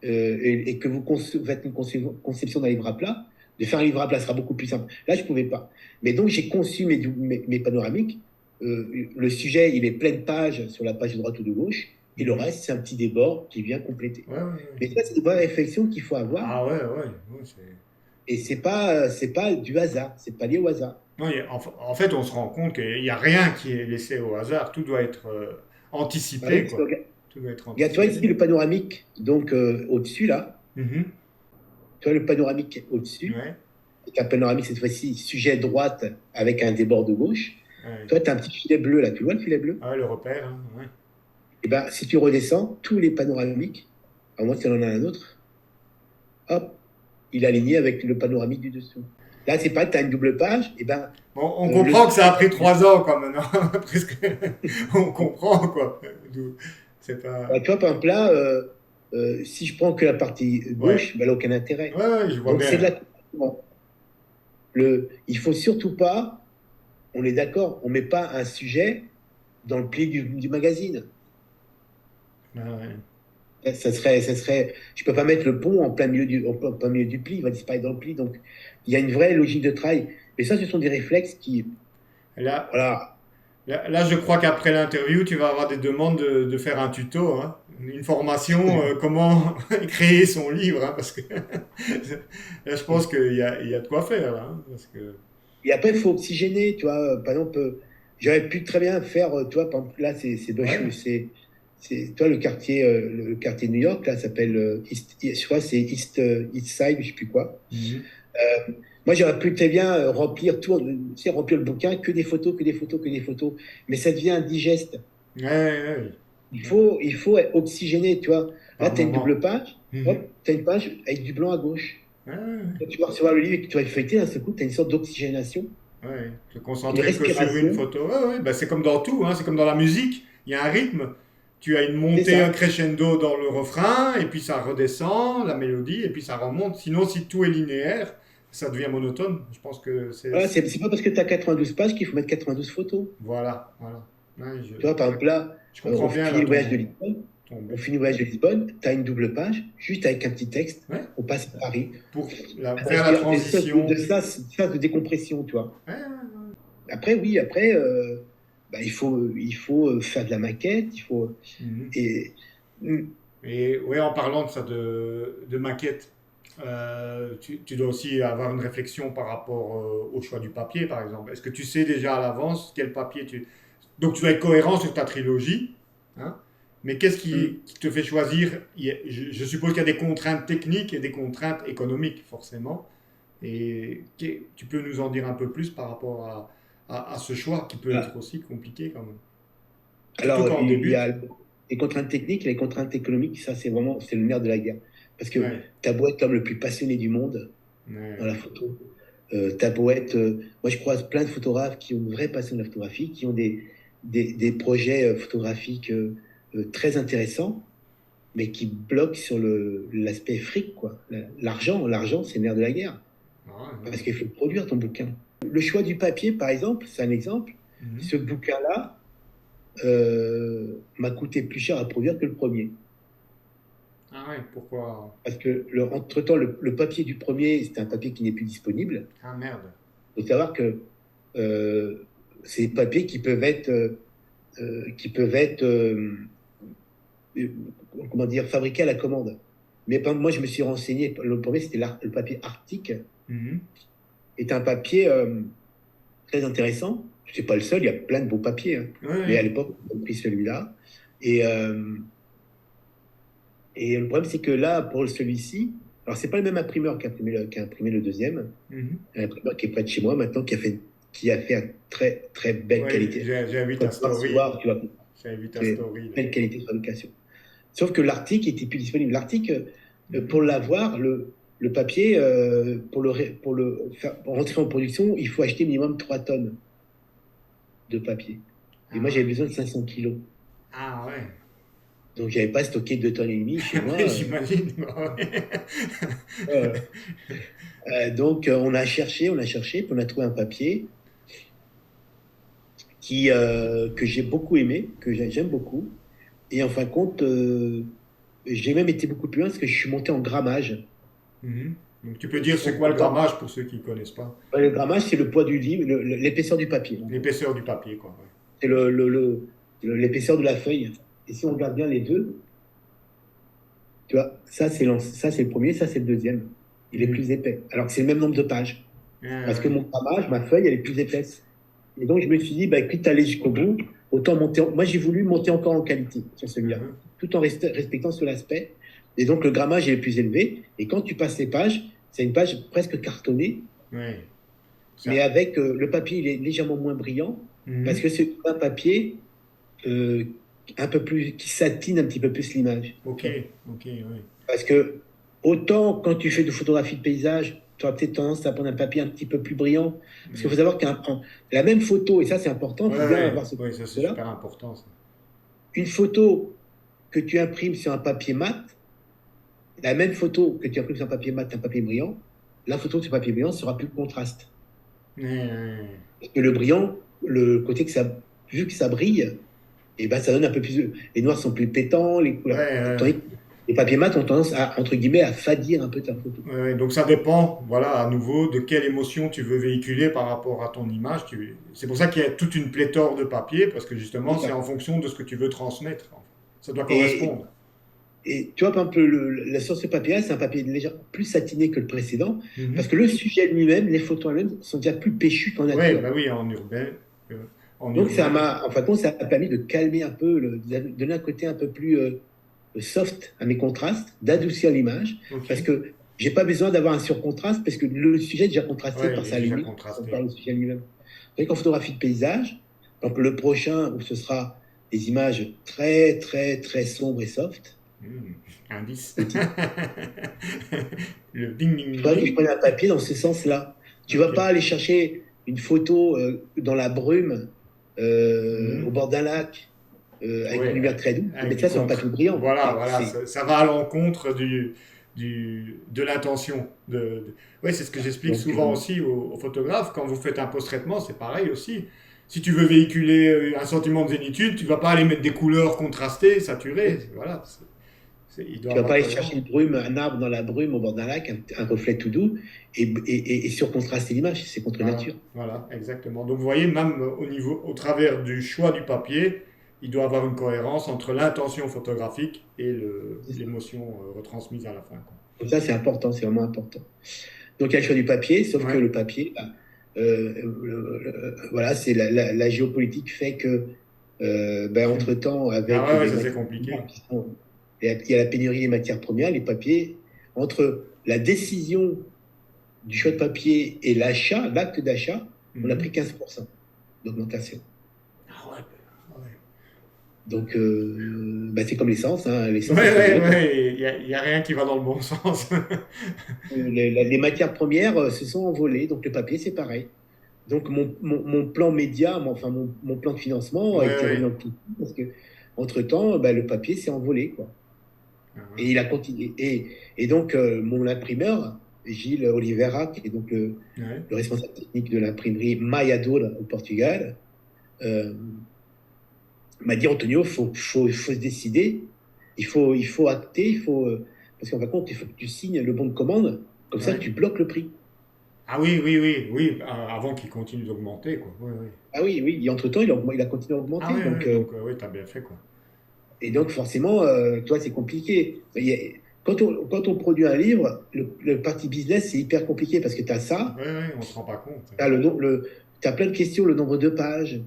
et que vous faites une conception d'un livre à plat, De faire un livrable, là, sera beaucoup plus simple. Là, je ne pouvais pas. Mais donc, j'ai conçu mes panoramiques. Le sujet, il est pleine page sur la page de droite ou de gauche. Et le reste, c'est un petit débord qui vient compléter. Ouais, ouais, ouais. Mais ça, c'est des bonnes réflexions qu'il faut avoir. Ah ouais, ouais. Et c'est pas du hasard. C'est pas lié au hasard. Non, en fait, on se rend compte qu'il n'y a rien qui est laissé au hasard. Tout doit être anticipé, Ouais, quoi. Tout doit être regarde, tu vois anticipé. ici le panoramique, donc au-dessus, là. Mhm. Tu vois le panoramique au-dessus. Ouais, C'est un panoramique, cette fois-ci, sujet droite avec un débord de gauche. ouais. Toi, tu as un petit filet bleu, là. Tu vois le filet bleu? Ah ouais, le repère, hein, ouais. Et ben, si tu redescends, tous les panoramiques, à moins que tu en as un autre, hop, il est aligné avec le panoramique du dessous. Là, c'est pareil, tu as une double page, et ben, Bon, on le comprend que ça a pris sujet, 3 ans, quand même, hein. Presque. On comprend, quoi. C'est pas... tu vois, par exemple, là, si je prends que la partie Ouais, gauche, ben, elle n'a aucun intérêt. ouais, ouais, je vois Donc, c'est de bien. la. Bon, il faut surtout pas, on est d'accord, on met pas un sujet dans le pli du magazine. Ouais, ouais. Je peux pas mettre le pont en plein milieu du pli, il va disparaître dans le pli. Donc, il y a une vraie logique de travail. Mais ça, ce sont des réflexes qui, Et là, voilà, je crois qu'après l'interview, tu vas avoir des demandes de faire un tuto, hein. Une formation, comment créer son livre, hein, parce que là, je pense qu'il y a de quoi faire, là, hein, parce que... et après, il faut oxygéner, tu vois. Par exemple, j'aurais pu très bien faire, tu vois, par exemple, là, Ouais. toi, le quartier de New York, là, s'appelle, je crois, c'est East Side, je sais plus quoi. Mhm. Moi, j'aurais pu très bien remplir tout, tu sais, remplir le bouquin, que des photos, que des photos, que des photos. Mais ça devient indigeste. Ouais, ouais, ouais. Il faut oxygéner, tu vois. Là, Par tu as une double moment. page, Mhm. hop, tu as une page avec du blanc à gauche. Ouais, ouais, Quand tu vas recevoir le livre et que tu vas le feuilleter, d'un seul coup, tu as une sorte d'oxygénation, ouais. Ouais. Te une concentrer que sur une respiration. photo. Ouais, ouais. Bah, c'est comme dans tout, hein, c'est comme dans la musique. Il y a un rythme. Tu as une C'est montée, un ça. crescendo dans le refrain, et puis ça redescend, la mélodie, et puis ça remonte. Sinon, si tout est linéaire, ça devient monotone. Je pense que c'est... Voilà, c'est pas parce que tu as 92 pages qu'il faut mettre 92 photos. Voilà, voilà. Ouais, Tu vois, par exemple, là, je comprends on bien finit là le voyage de Lisbonne. ton On but. finit le voyage de Lisbonne, tu as une double page, juste avec un petit texte. Ouais, On passe à Paris. pour faire la C'est-à-dire des transition. sas de décompression, tu vois. Ouais, ouais, Après, oui, après, bah, il faut faire de la maquette, il faut. ouais. Mhm. Et, mm, Et ouais, en parlant de ça, de maquette, tu dois aussi avoir une réflexion par rapport au choix du papier, par exemple. Est-ce que tu sais déjà à l'avance quel papier tu... Donc tu dois être cohérent sur ta trilogie, hein, mais qu'est-ce mm. qui te fait choisir? Je suppose qu'il y a des contraintes techniques et des contraintes économiques, forcément. Et tu peux nous en dire un peu plus par rapport à ce choix qui peut être Voilà. aussi compliqué quand même. Surtout Alors, quand on il y débute. a les contraintes techniques et les contraintes économiques, ça, c'est le nerf de la guerre. Parce que Ouais, t'as beau être l'homme le plus passionné du monde dans ouais, la photo, t'as beau être. Moi, je croise plein de photographes qui ont une vraie passion de la photographie, qui ont des projets photographiques très intéressants, mais qui bloquent sur l'aspect fric, quoi. L'argent, c'est le nerf de la guerre. ouais, ouais. Parce qu'il faut produire ton bouquin. Le choix du papier, par exemple, c'est un exemple. Mhm. Ce bouquin-là m'a coûté plus cher à produire que le premier. Ah ouais, pourquoi? Parce que, entre-temps, le papier du premier, c'est un papier qui n'est plus disponible. Ah merde. Il faut savoir que c'est des papiers qui peuvent être euh, comment dire, fabriqués à la commande. Mais par exemple, moi, je me suis renseigné. Le premier, c'était le papier Arctique. Mhm. C'est un papier très intéressant. C'est pas le seul, il y a plein de beaux papiers, hein. Ouais, Mais à ouais. l'époque, on a pris celui-là. Et, euh, et le problème, c'est que là, pour celui-ci, alors c'est pas le même imprimeur qui a imprimé le deuxième. Mhm. Un imprimeur qui est près de chez moi maintenant, qui a fait une très très belle Ouais, qualité. j'ai vu Quand ta tu vas story. recevoir, tu vas J'ai vu ta c'est story, là. belle qualité de fabrication. Sauf que l'article était plus disponible. L'article, Mhm. pour l'avoir, le papier, pour rentrer en production, il faut acheter minimum 3 tonnes de papier. Et moi, Ah j'avais ouais. besoin de 500 kilos. Ah ouais. Donc, j'avais pas stocké 2 tonnes et demie chez moi. Ouais, j'imagine. Ouais. Euh, donc, on a cherché, puis on a trouvé un papier que j'ai beaucoup aimé, j'aime beaucoup. Et en fin de compte, j'ai même été beaucoup plus loin parce que je suis monté en grammage. Mhm. Donc tu peux dire c'est quoi le grammage pour ceux qui ne connaissent pas? Le grammage, c'est le poids du livre, l'épaisseur du papier. L'épaisseur du papier, quoi. Ouais. C'est l'épaisseur de la feuille. Et si on regarde bien les deux, tu vois, ça c'est le premier, ça c'est le deuxième. Il est plus épais. Alors que c'est le même nombre de pages. Parce que mon grammage, ma feuille, elle est plus épaisse. Et donc je me suis dit, quitte à aller jusqu'au bout, autant monter. Moi j'ai voulu monter encore en qualité sur celui-là, tout en respectant sur l'aspect. Et donc le grammage est plus élevé. Et quand tu passes les pages, c'est une page presque cartonnée. Mais avec le papier, il est légèrement moins brillant. Parce que c'est un papier un peu plus, qui satine un petit peu plus l'image. Ok. Parce que autant quand tu fais de photographie de paysage, tu auras peut-être tendance à prendre un papier un petit peu plus brillant. Parce qu'il faut savoir que la même photo, et ça c'est important, il faut bien avoir ça c'est super important. Ça. Une photo que tu imprimes sur un papier mat, la même photo que tu imprimes sur un papier mat, un papier brillant, la photo sur papier brillant sera plus contraste. Parce que le brillant, le côté que ça, vu que ça brille, et ça donne un peu plus. Les noirs sont plus pétants, les couleurs. Les papiers mat ont tendance à, entre guillemets, à fadir un peu ta photo. Donc ça dépend, voilà, à nouveau, de quelle émotion tu veux véhiculer par rapport à ton image. C'est pour ça qu'il y a toute une pléthore de papiers, parce que justement, c'est en fonction de ce que tu veux transmettre. Ça doit correspondre. Et tu vois, par exemple, sur ce papier-là, c'est un papier légèrement plus satiné que le précédent, parce que le sujet lui-même, les photos elles-mêmes, sont déjà plus péchues qu'en nature. Oui, en urbain. Donc ça m'a, en fin de compte, ça a permis de calmer un peu, de donner un côté un peu plus soft à mes contrastes, d'adoucir l'image, parce que j'ai pas besoin d'avoir un surcontраste, parce que le sujet est déjà contrasté par sa lumière, par le sujet lui-même. Donc en photographie de paysage, donc le prochain, où ce sera des images très, très, très sombres et soft. Indice. Le ding ding. Il faudrait que je prenne un papier dans ce sens-là. Tu vas pas aller chercher une photo dans la brume, au bord d'un lac, avec une lumière très douce, mais ça, c'est un papier brillant. Voilà, ça va à l'encontre de l'intention. Oui, c'est ce que j'explique souvent aussi aux photographes. Quand vous faites un post-traitement, c'est pareil aussi. Si tu veux véhiculer un sentiment de zénitude, tu ne vas pas aller mettre des couleurs contrastées, saturées. Voilà. Tu ne vas pas aller chercher une brume, un arbre dans la brume au bord d'un lac, un reflet tout doux, et surcontraster l'image, c'est contre nature. Voilà, exactement. Donc vous voyez, même au travers du choix du papier, il doit avoir une cohérence entre l'intention photographique et l'émotion retransmise à la fin. Donc ça, c'est important, c'est vraiment important. Donc il y a le choix du papier, sauf que le papier, voilà, c'est la géopolitique fait que, entre-temps, avec ça c'est compliqué. Il y a la pénurie des matières premières, les papiers, entre la décision du choix de papier et l'acte d'achat, on a pris 15% d'augmentation. Donc, c'est comme l'essence. L'essence il n'y a rien qui va dans le bon sens. Les matières premières se sont envolées, donc le papier, c'est pareil. Donc, mon plan média, mon plan de financement a été remis en tout, parce que entre-temps, le papier s'est envolé, quoi. Et il a continué. Et donc, mon imprimeur, Gilles Oliveira, qui est donc le responsable technique de l'imprimerie Maiadour au Portugal, m'a dit, Antonio, il faut se décider, il faut acter, parce qu'en fin de compte, il faut que tu signes le bon de commande, comme ça tu bloques le prix. Ah oui, avant qu'il continue d'augmenter, quoi. Ah oui, et entre-temps, il a continué à augmenter. Donc tu as bien fait, quoi. Et donc, forcément, toi, c'est compliqué. Quand on produit un livre, le parti business, c'est hyper compliqué parce que tu as ça. On ne se rend pas compte. Tu as plein de questions, le nombre de pages.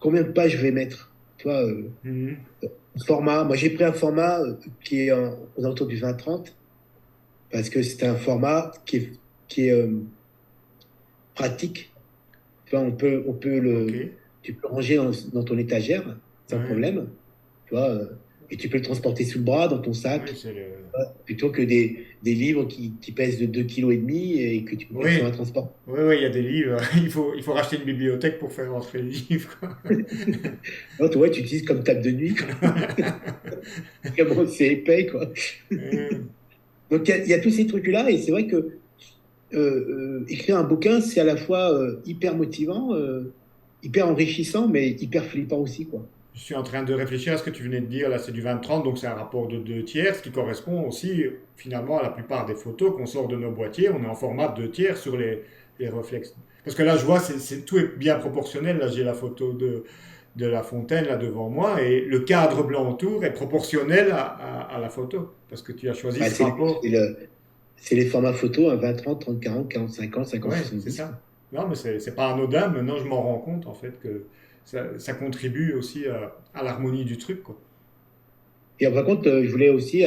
Combien de pages je vais mettre? Tu vois, format. Moi, j'ai pris un format qui est aux alentours du 20-30 parce que c'est un format qui est pratique. Tu vois, tu peux le ranger dans ton étagère sans problème, tu vois, et tu peux le transporter sous le bras dans ton sac, plutôt que des livres qui pèsent de 2,5 kg et que tu peux mettre sur un transport. Oui, il y a des livres, il faut racheter une bibliothèque pour faire rentrer les livres. Non, tu utilises comme table de nuit. Bon, c'est épais, quoi. Donc il y a tous ces trucs-là, et c'est vrai que écrire un bouquin, c'est à la fois hyper motivant, hyper enrichissant, mais hyper flippant aussi, quoi. Je suis en train de réfléchir à ce que tu venais de dire. Là, c'est du 20-30, donc c'est un rapport de 2 tiers, ce qui correspond aussi finalement à la plupart des photos qu'on sort de nos boîtiers. On est en format 2 tiers sur les réflexes. Parce que là, je vois, tout est bien proportionnel. Là, j'ai la photo de la fontaine là devant moi et le cadre blanc autour est proportionnel à la photo. Parce que tu as choisi Bah, ce rapport. c'est les formats photos, hein, 20, 30, 30, 40, 45 ans, 50, Ouais, c'est 70. Quoi. ça. Non, mais c'est pas anodin. Maintenant, je m'en rends compte en fait que ça contribue aussi à l'harmonie du truc, quoi. Et par contre, je voulais aussi,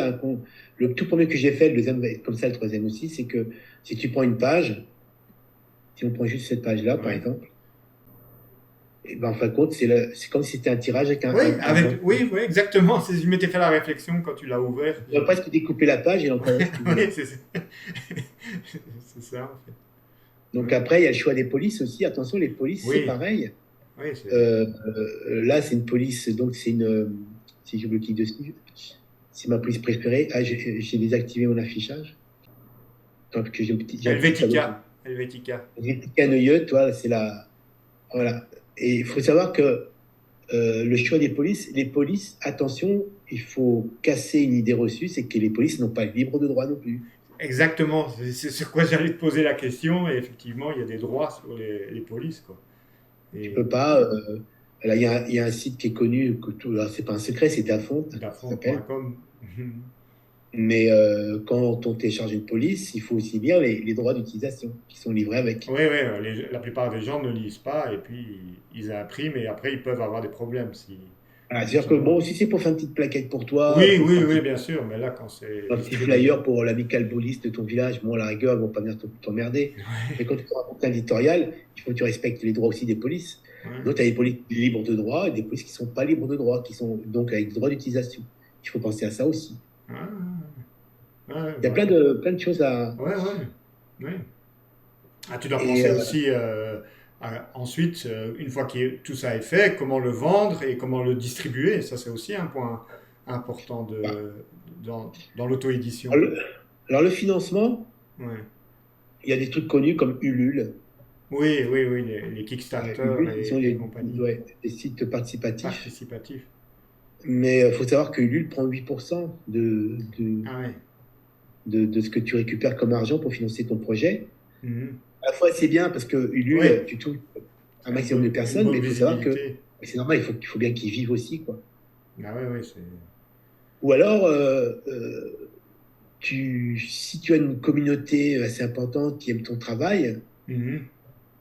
le tout premier que j'ai fait, le deuxième va être comme ça, le troisième aussi, c'est que si tu prends une page, si on prend juste cette page-là, par Ouais. exemple, et ben, en fin de compte, c'est comme si c'était un tirage avec Oui, un blanc. oui, exactement. Je m'étais fait la réflexion quand tu l'as ouvert. On va presque découper la page et l'encoder ce que tu Oui, voulais. c'est ça, en fait. Donc Ouais. après, il y a le choix des polices aussi. Attention, les polices, c'est Oui, pareil. oui, c'est. Là, c'est une police, donc c'est si je clique dessus, c'est ma police préférée. Ah, j'ai désactivé mon affichage. Donc, j'ai un petit cadeau. Helvetica. Helvetica. J'ai petit caneuilleux, toi, c'est la. Voilà. Et il faut savoir que le choix des polices, les polices, attention, il faut casser une idée reçue, c'est que les polices n'ont pas le libre de droit non plus. Exactement. C'est sur quoi j'allais te poser la question. Et effectivement, il y a des droits sur les polices, quoi. Tu Et peux pas. Là, il y a un site qui est connu, alors, c'est pas un secret, c'est Dafont, ça s'appelle. dafont.com. Mais quand on télécharge une police, il faut aussi lire les droits d'utilisation qui sont livrés avec. Oui, oui, la plupart des gens ne lisent pas et puis ils impriment et après ils peuvent avoir des problèmes si, Voilà, c'est-à-dire que effectivement. bon, si c'est pour faire une petite plaquette pour toi, Oui, pour oui, faire oui, bien sûr, mais là quand c'est un petit distribué. flyer pour l'amical police de ton village, bon, à la rigueur, ils vont pas venir t'emmerder. Mais quand tu racontes un éditorial, il faut que tu respectes les droits aussi des polices. Donc, Ouais. tu as des polices libres de droit et des polices qui sont pas libres de droit, qui sont donc avec des droits d'utilisation. Il faut penser à ça aussi. Ah, ouais, Il y a bah, plein de choses à. ouais, ouais, ouais. Ah, tu dois Et penser aussi ensuite, une fois que tout ça est fait, comment le vendre et comment le distribuer. Ça, c'est aussi un point important bah, dans l'auto-édition. alors, alors, le financement, Ouais. il y a des trucs connus comme Ulule. Oui, oui, oui, les Kickstarter Ulule, qui sont et compagnie. ouais, des sites participatifs. Participatif. Mais il faut savoir que Ulule prend 8% Ah ouais. de ce que tu récupères comme argent pour financer ton projet. Mhm. À la fois, c'est bien parce que Ulule, Oui, tu touches un c'est maximum de une personnes, mais bonne il faut savoir que visibilité. c'est normal, il faut bien qu'ils vivent aussi, quoi. Ah ouais, ouais, c'est. Ou alors, si tu as une communauté assez importante qui aime ton travail, Mhm.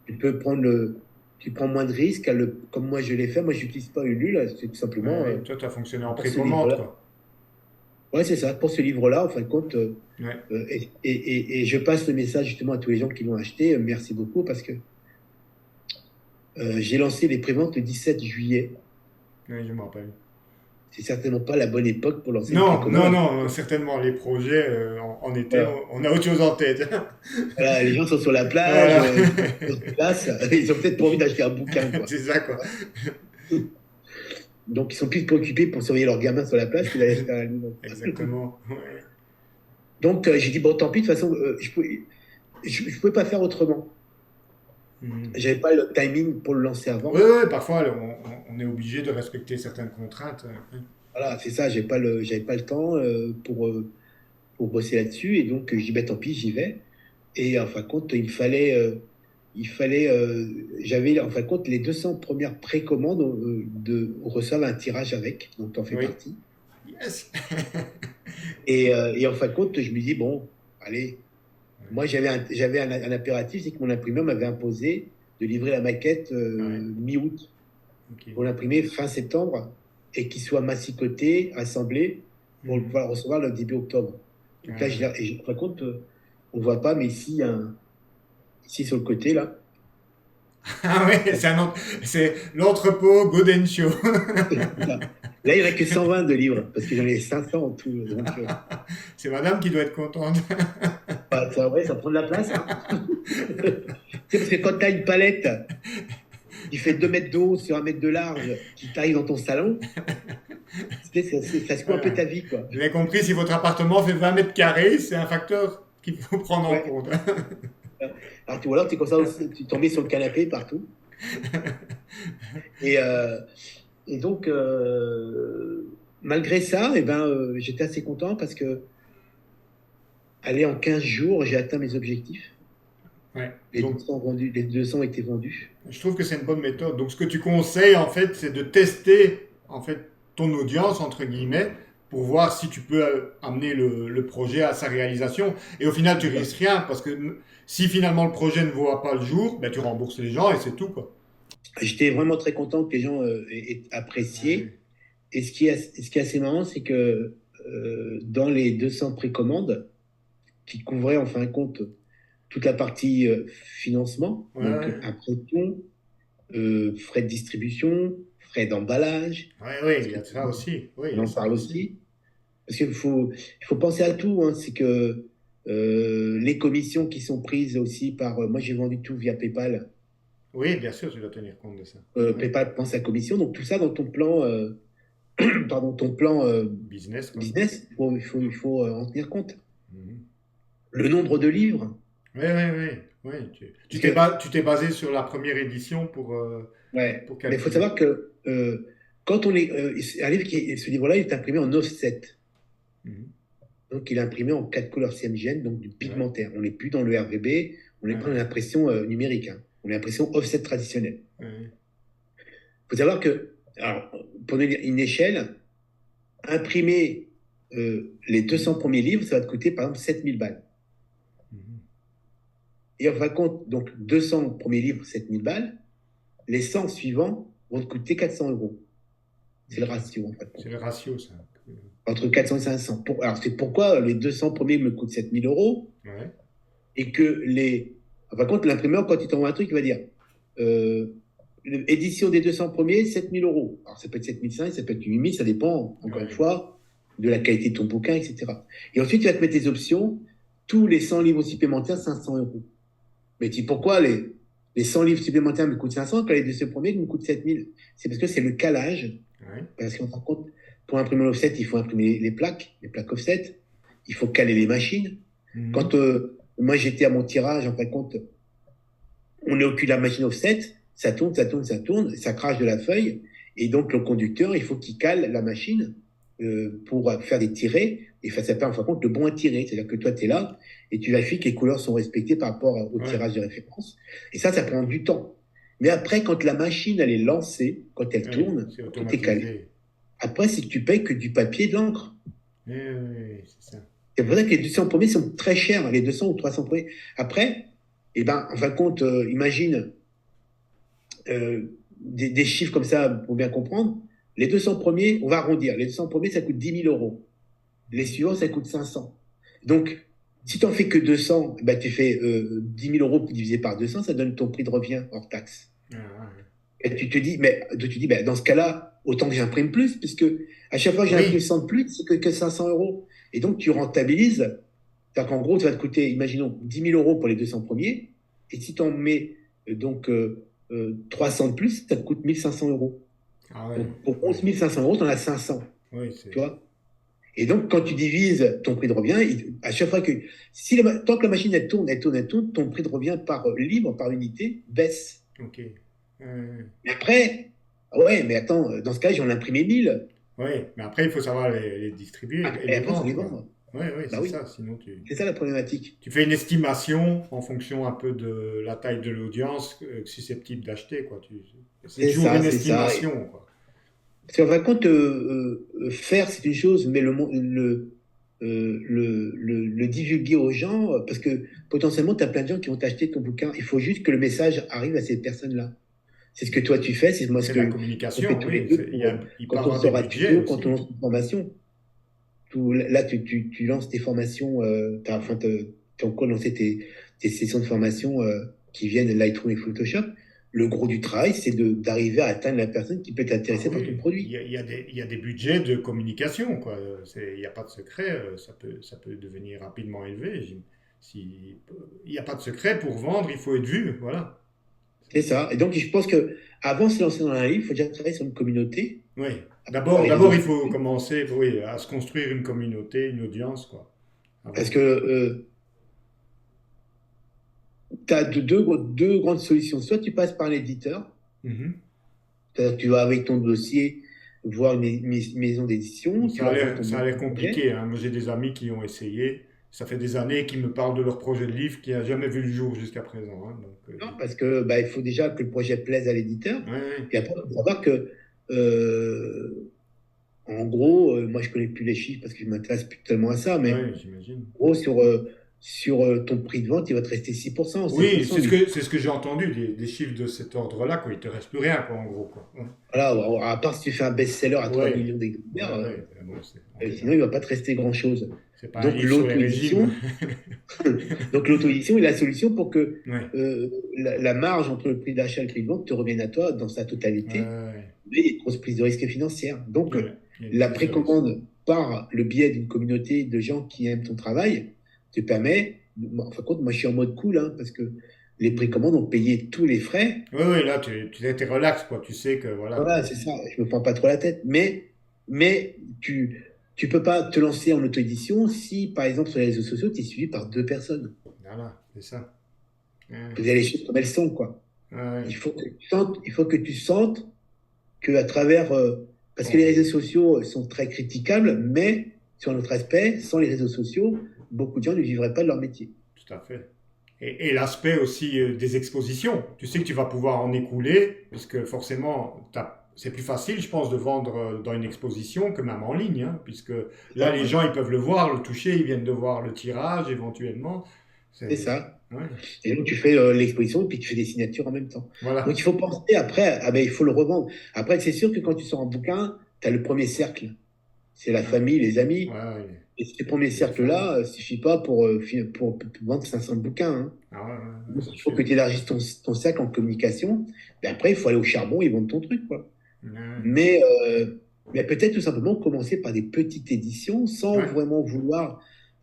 tu peux tu prends moins de risques, comme moi je l'ai fait. Moi, je n'utilise pas Ulule, c'est tout Ouais, simplement ouais. Toi, tu as fonctionné en pour ce précommande, livre-là. quoi. Ouais, c'est ça, pour ce livre-là, en fin de compte. Ouais, Et je passe le message justement à tous les gens qui l'ont acheté. Merci beaucoup parce que j'ai lancé les préventes le 17 juillet. ouais, je me rappelle. C'est certainement pas la bonne époque pour lancer une Non, non, précommande. non, certainement, les projets en été, Voilà. on a autre chose en tête. Voilà, les gens sont sur la plage, Voilà. ils sont sur place, ils ont peut-être pas envie d'acheter un bouquin, quoi. C'est ça, quoi. Donc ils sont plus préoccupés pour surveiller leurs gamins sur la plage que d'aller acheter un livre. Exactement. Ouais. Donc j'ai dit, bon, tant pis, de toute façon, je pouvais pas faire autrement. Mhm. J'avais pas le timing pour le lancer Oui, avant. oui, parfois, on est obligé de respecter certaines contraintes. Voilà, c'est ça, j'avais pas le temps pour bosser là-dessus. Et donc, je dis, ben, tant pis, j'y vais. Et en fin de compte, j'avais en fin de compte les 200 premières précommandes on reçoit un tirage avec, donc t'en fais Oui. partie. Yes. Et en fin de compte, je me dis, bon, allez, moi j'avais un impératif, c'est que mon imprimeur m'avait imposé de livrer la maquette Ouais. mi-août Ok. pour l'imprimer fin septembre et qu'il soit massicoté, assemblé pour Mhm. pouvoir le recevoir le début octobre. Donc là, Ouais. en fin de compte, on voit pas, mais ici, ici sur le côté, là, Ah ouais, c'est l'entrepôt Godencho. là, il n'y en a que 120 de livres, parce que j'en ai 500 en tout. Donc, C'est madame qui doit être contente. ouais, ça prend de la place. Hein. Tu sais, parce que quand tu as une palette qui fait 2 mètres de haut sur 1 mètre de large, qui t'arrive dans ton salon, tu sais, ça secoue un peu Voilà. ta vie, quoi. Vous avez compris, si votre appartement fait 20 mètres carrés, c'est un facteur qu'il faut prendre en Ouais. compte. Ou alors, tu es comme ça, tu tombes sur le canapé partout. Et, Et donc, malgré ça, eh ben, j'étais assez content parce que, allez, en 15 jours, j'ai atteint mes objectifs. Ouais. Les Donc, 200 vendus, les 200 étaient vendus. je trouve que c'est une bonne méthode. Donc, ce que tu conseilles, en fait, c'est de tester, en fait, ton audience, entre guillemets, pour voir si tu peux amener le projet à sa réalisation. Et au final, tu risques rien, parce que si finalement le projet ne voit pas le jour, ben, tu rembourses les gens et c'est tout, quoi. J'étais vraiment très content que les gens aient Ouais. apprécié. Et ce qui est assez marrant, c'est que dans les 200 précommandes, qui couvraient en fin de compte toute la partie financement, donc Ouais, impression, frais de distribution, frais d'emballage, ouais, ouais, il parce y que a ça aussi. Oui, il on y a en ça parle aussi. aussi. Parce il faut penser à tout, hein. C'est que les commissions qui sont prises aussi par... moi, j'ai vendu tout via PayPal. Oui, bien sûr, tu dois tenir compte de ça. Ouais. PayPal prend sa commission. Donc, tout ça dans ton plan, pardon, ton plan Business, quoi. business, il faut en tenir compte. Mhm. Le nombre de livres. Oui, oui, oui. Oui. Parce que, Tu t'es basé sur la première édition ouais, pour mais il faut calculer. savoir que quand on est... un livre ce livre-là, il est imprimé en offset. Mhm. Donc, il est imprimé en 4 couleurs CMYN, donc du Ouais, pigmentaire. On n'est plus dans le RGB, on n'est pas dans ouais, l'impression numérique, hein. On est l'impression offset traditionnelle. ouais. Il faut savoir que, alors, pour donner une échelle, imprimer les 200 premiers livres, ça va te coûter par exemple 7000 balles. Mhm. Et en fin de compte, donc 200 premiers livres, 7000 balles, les 100 suivants vont te coûter 400 euros. C'est le Ok. ratio en fin de C'est compte. le ratio, ça. Entre 400 et 500. Alors c'est pourquoi les 200 premiers me coûtent 7000 euros Ouais. et que les. En fin de compte, l'imprimeur, quand il t'envoie un truc, il va dire euh, édition des 200 premiers, 7000 euros. Alors ça peut être 7500, ça peut être 8000, ça dépend, encore une Ouais. fois, de la qualité de ton bouquin, etc. Et ensuite, il va te mettre des options. Tous les 100 livres supplémentaires, 500 euros. Mais tu dis pourquoi les 100 livres supplémentaires me coûtent 500 quand les 200 premiers me coûtent 7000? C'est parce que c'est le calage. Ouais. Parce qu'en fin de compte, pour imprimer l'offset, il faut imprimer les plaques offset. Il faut caler les machines. Mhm. Quand moi j'étais à mon tirage, en fin de compte, on est au cul de la machine offset, ça tourne, ça tourne, ça tourne, ça crache de la feuille. Et donc le conducteur, il faut qu'il cale la machine pour faire des tirés. Et ça s'appelle en fin de compte le bon à tirer. C'est-à-dire que toi, tu es là et tu vérifies que les couleurs sont respectées par rapport au Ouais. tirage de référence. Et ça prend du temps. Mais après, quand la machine, elle est lancée, quand elle Ouais. tourne, C'est quand tout est calé, automatisé. après, si tu payes que du papier et de l'encre. Oui, c'est ça. C'est pour ça que les 200 premiers sont très chers, les 200 ou 300 premiers. Après, eh ben, en fin de compte, imagine des chiffres comme ça pour bien comprendre. Les 200 premiers, on va arrondir. Les 200 premiers, ça coûte 10 000 euros. Les suivants, ça coûte 500. Donc, si tu n'en fais que 200, ben, tu fais 10 000 euros divisé par 200, ça donne ton prix de revient hors taxe. Ah, ouais. Et tu te dis ben, dans ce cas-là, autant que j'imprime plus, puisque à chaque fois que j'imprime Oui. 100 de plus, c'est que 500 euros. Et donc, tu rentabilises. C'est-à-dire qu'en gros, ça va te coûter, imaginons, 10 000 euros pour les 200 premiers. Et si tu en mets 300 de plus, ça te coûte 1500 euros. Ah ouais. Donc, pour Ouais. 11 500 euros, tu en as 500. Oui, Tu c'est. vois? Et donc, quand tu divises ton prix de revient, à chaque fois que, si tant que la machine elle tourne, elle tourne, elle tourne, ton prix de revient par livre, par unité, baisse. Ok. Mais après, ah ouais, mais attends, dans ce cas, j'en ai imprimé 1000. Oui, mais après, il faut savoir les distribuer et Et les après, il faut les vendre, quoi. vendre. Oui, oui, Bah c'est oui, ça. Sinon, c'est ça la problématique. tu fais une estimation en fonction un peu de la taille de l'audience susceptible d'acheter, quoi. C'est C'est toujours ça, une c'est ça. estimation, quoi. Parce qu'en fin de compte, faire, c'est une chose, mais le divulguer aux gens, parce que potentiellement, tu as plein de gens qui vont t'acheter ton bouquin. Il faut juste que le message arrive à ces personnes-là. C'est ce que toi tu fais, c'est moi ce C'est de la que on fait communication, tous les oui. deux Il peut quand on avoir des sort à budgets tuto, quand on aussi. lance une formation. Là, tu lances tes formations, enfin, t'es en cours de lancer tes sessions de formation qui viennent de Lightroom et Photoshop. Le gros du travail, c'est d'arriver à atteindre la personne qui peut être Ah intéressée par ton oui, produit. il y a des budgets de communication, quoi. Il n'y a pas de secret, ça peut devenir rapidement élevé. Si, il n'y a pas de secret pour vendre, il faut être vu, voilà. C'est ça. Et donc, je pense que avant de se lancer dans un livre, il faut déjà travailler sur une communauté, Oui. sur les réseaux D'abord, il faut sociaux. commencer, oui, à se construire une communauté, une audience, quoi. Parce Avant. que tu as deux grandes solutions. Soit tu passes par l'éditeur, Mhm. C'est-à-dire que tu vas avec ton dossier voir une maison d'édition, tu vas voir ton Ça a l'air projet. compliqué, hein. Moi, j'ai des amis qui ont essayé. Ça fait des années qu'ils me parlent de leur projet de livre qui n'a jamais vu le jour jusqu'à présent, hein. Donc, Non, parce que bah, il faut déjà que le projet plaise à l'éditeur. ouais, ouais, Et après, il faut savoir que, en gros, moi je connais plus les chiffres parce que je m'intéresse plus tellement à ça, mais ouais, j'imagine. en gros, sur ton prix de vente, il va te rester 6%, Oui, 7%. Mais c'est ce que j'ai entendu, des chiffres de cet ordre-là, quoi. Il te reste plus rien, quoi, en gros, quoi. voilà, à part si tu fais un best-seller à 3 Ouais, millions ouais, d'exemplaires, ouais, bon, on sinon verra. il va pas te rester grand-chose. C'est pas un Donc livre sur les régimes. l'auto-édition, donc l'auto-édition est la solution pour que Ouais, la marge entre le prix d'achat et le prix de vente te revienne à toi dans sa ouais, totalité, ouais. mais il y a une grosse prise de risque financière. Donc Il y a une la prise de risque. précommande par le biais d'une communauté de gens qui aiment ton travail te permet, en fin de compte, moi je suis en mode cool, hein, parce que les précommandes ont payé tous les frais. Oui, oui, là, tu es relax, quoi. Tu sais que, voilà, Voilà, c'est ça, je me prends pas trop la tête. Mais tu peux pas te lancer en auto-édition si, par exemple, sur les réseaux sociaux, tu es suivi par deux personnes. voilà, c'est ça. Ouais, Faut dire les choses comme elles sont, quoi. ouais, ouais. Il faut que tu sentes que à travers, parce que les Bon, réseaux sociaux sont très critiquables, mais sur un autre aspect, sans les réseaux sociaux, beaucoup de gens ne vivraient pas de leur métier. tout à fait. Et l'aspect aussi des expositions. Tu sais que tu vas pouvoir en écouler, puisque forcément, c'est plus facile, je pense, de vendre dans une exposition que même en ligne, hein, puisque C'est là, ça, les ouais. gens, ils peuvent le voir, le toucher, ils viennent de voir le tirage éventuellement. C'est C'est, ça. ouais, Et donc tu fais l'exposition et puis tu fais des signatures en même temps. Donc il voilà. faut penser après, ah ben, il faut le revendre. Après, c'est sûr que quand tu sors un bouquin, tu as le premier cercle. C'est la Ouais, famille, les amis. ouais, ouais, Et ce premier les fans. cercle-là, suffit pas pour vendre 500 bouquins, hein. Ah ouais, ouais, ouais, Donc, c'est il faut que sûr. tu élargisses ton cercle en communication. Mais après, il faut aller au charbon et vendre ton truc, quoi. Ouais, Mais, mais peut-être tout simplement commencer par des petites éditions sans ouais. vraiment vouloir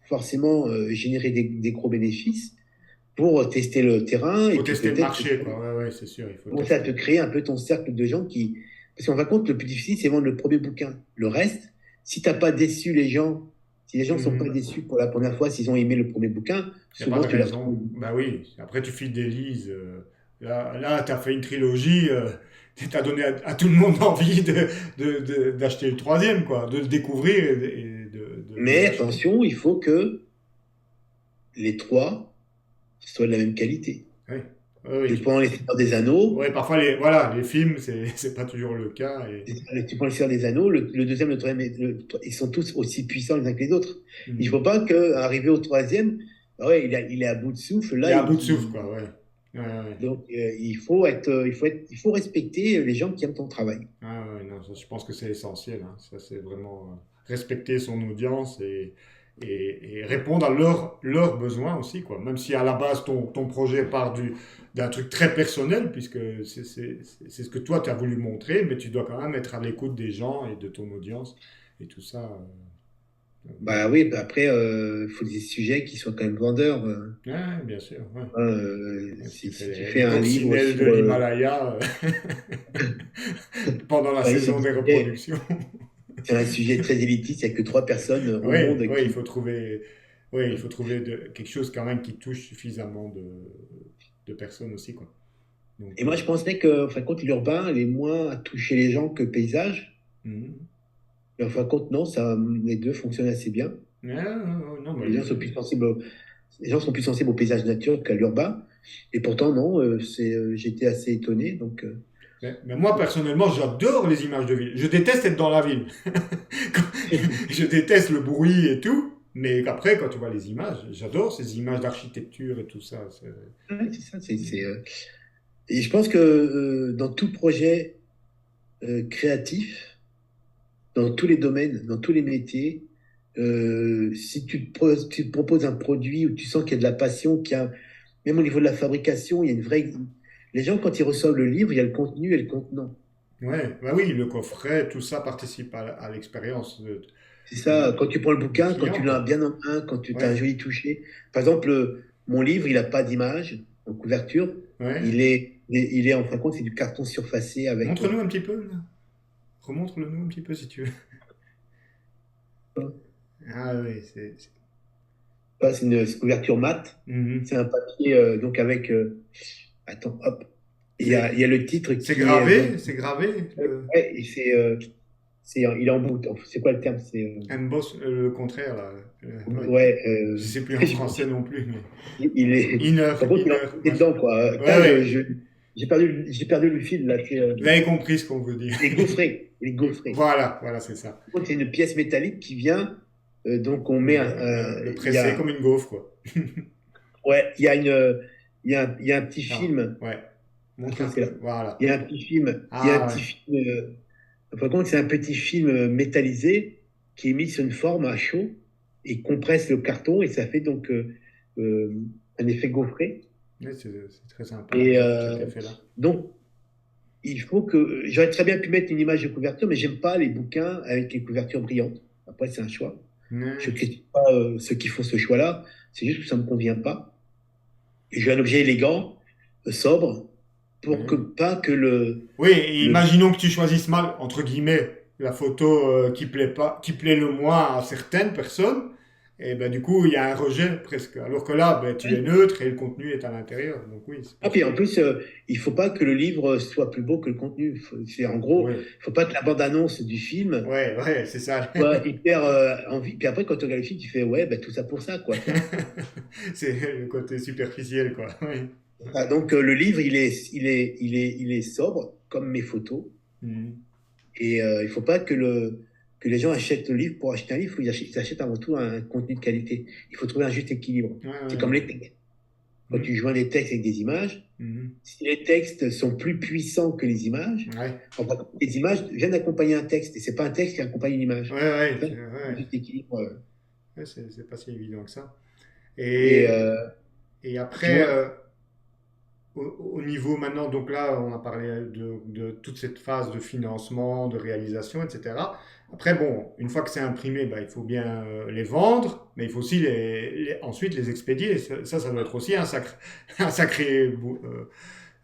forcément générer des gros bénéfices pour tester le terrain et Faut puis tester le peut-être marché, quoi. Ouais, ouais, c'est sûr, il faut commencer à te tester. créer un peu ton cercle de gens qui... Parce qu'en fin de compte, le plus difficile, c'est vendre le premier bouquin. Le reste, si t'as pas déçu les gens, si les gens sont pas Mhm. déçus pour la première fois, s'ils ont aimé le premier bouquin, Il n'y a pas souvent de tu les raison. retrouves. Bah oui, après tu files des lises. Là tu as fait une trilogie. Tu as donné à tout le monde envie d'acheter le troisième, quoi, de le découvrir de Mais l'acheter. attention, il faut que les trois soient de la même qualité. Oui, oui, oui, Tu prends les Seigneurs des Anneaux, ouais, parfois voilà, les films, c'est pas toujours le cas. tu prends les Seigneurs des Anneaux, le deuxième, le troisième, ils sont tous aussi puissants les uns que les autres. Il ne faut Mhm. pas qu'arriver au troisième, bah ouais, il est à bout de souffle, Il est là, à bout de souffle, quoi, ouais. Ouais, ouais. donc il faut respecter les gens qui aiment ton travail. Ah ouais, non, ça, je pense que c'est essentiel, hein. Ça, c'est vraiment respecter son audience et répondre à leurs besoins aussi, quoi. Même si à la base, ton projet part d'un truc très personnel, puisque c'est ce que toi, tu as voulu montrer, mais tu dois quand même être à l'écoute des gens et de ton audience et tout ça. Bah oui, bah après, il faut des sujets qui soient quand même vendeurs. Ouais, bien sûr, ouais. Ouais, si tu Si, fais si tu fais les un livre coccinelles de sur l'Himalaya pendant la un livre saison des reproductions. sur un sujet très élitiste, il n'y a que trois personnes au Oui, monde oui, qui. il faut trouver quelque chose quand même qui touche suffisamment de personnes aussi, quoi. Et Donc, moi, je pensais que, en fin de compte, l'urbain allait moins à toucher les gens que le paysage. mhm. Mais en fin de compte, non, les deux fonctionnent assez bien. Ah, non, bah, Les gens sont plus sensibles les gens sont plus sensibles au paysage nature qu'à l'urbain. Et pourtant, non, j'étais assez étonné. Donc, mais moi, personnellement, j'adore les images de ville. Je déteste être dans la ville. Je déteste le bruit et tout. Mais après, quand tu vois les images, j'adore ces images d'architecture et tout ça. ouais, c'est ça. Et je pense que dans tout projet créatif, dans tous les domaines, dans tous les métiers, si tu te proposes un produit où tu sens qu'il y a de la passion, même au niveau de la fabrication, il y a une vraie. Les gens, quand ils reçoivent le livre, il y a le contenu et le contenant. Ouais, bah oui, le coffret, tout ça participe à l'expérience C'est ça, quand tu prends le du bouquin, quand tu client, l'as quoi. bien en main, quand tu as un Ouais, joli toucher. Par exemple, mon livre, il n'a pas d'image en couverture. ouais. Il est en fin de compte, c'est du carton surfacé avec. Montre-nous un petit peu, là. Remontre-le-nous un petit peu si tu veux. Ah oui, C'est une couverture mate. Mhm. C'est un papier donc avec. Attends, hop. il y a le titre C'est qui gravé, c'est gravé. ouais, et il est en bout. C'est quoi le terme? Emboss, le contraire, là. Ouais. Ouais, Je sais plus en français non plus, mais. il est. Inner, Par contre, il inner. est dedans, quoi. Ouais, ouais. J'ai perdu le fil, là. Vous avez compris ce qu'on veut dire. Il est gaufré. Il est gaufré. Voilà, voilà, c'est ça. Par contre, c'est une pièce métallique qui vient. Donc, on met Le presser comme une gaufre, quoi. Ouais, il y a un petit Ah, film. ouais. Montre Attends, un c'est là. peu. Voilà. Il y a un petit film. Il y a un Ah, petit ouais. film. Par contre, c'est un petit film métallisé qui est mis sur une forme à chaud et compresse le carton et ça fait donc un effet gaufré. Ouais, c'est très sympa, Et cet effet-là. donc, il faut que. J'aurais très bien pu mettre une image de couverture, mais j'aime pas les bouquins avec les couvertures brillantes. Après, c'est un choix. Je Ouais. ne critique pas ceux qui font ce choix-là. C'est juste que ça ne me convient pas. Et j'ai un objet élégant, sobre, pour que Ouais. pas que Oui, et le imaginons que tu choisisses mal, entre guillemets, la photo qui plaît pas, qui plaît le moins à certaines personnes, et ben du coup, il y a un rejet presque. Alors que là, ben, tu es neutre et le contenu est à l'intérieur. Donc oui, c'est Ah, pour puis ça. en plus, il faut pas que le livre soit plus beau que le contenu. C'est en gros, Oui, il faut pas que la bande-annonce du film ouais, ouais, c'est ça. soit hyper envie. Puis après, quand tu regardes le film, tu fais ouais, bah, tout ça pour ça, quoi. Tu vois. C'est le côté superficiel, quoi. Oui. Ah, donc le livre, il est sobre, comme mes photos. Mhm. Et il faut pas que les gens achètent le livre pour acheter un livre. Ils achètent avant tout un contenu de qualité. Il faut trouver un juste équilibre. Ouais, C'est ouais. comme les textes. Quand Mhm. tu joins les textes avec des images, Mhm. si les textes sont plus puissants que les images, Ouais, enfin, les images viennent accompagner un texte, et c'est pas un texte qui accompagne une image. ouais, ouais, Ça, c'est ouais. juste équilibre. Ouais, c'est pas si évident que ça. Et Et, et tu après, vois, au niveau maintenant, donc là, on a parlé de toute cette phase de financement, de réalisation, etc. Après, bon, une fois que c'est imprimé, bah, il faut bien les vendre, mais il faut aussi ensuite les expédier. Ça doit être aussi un sacré,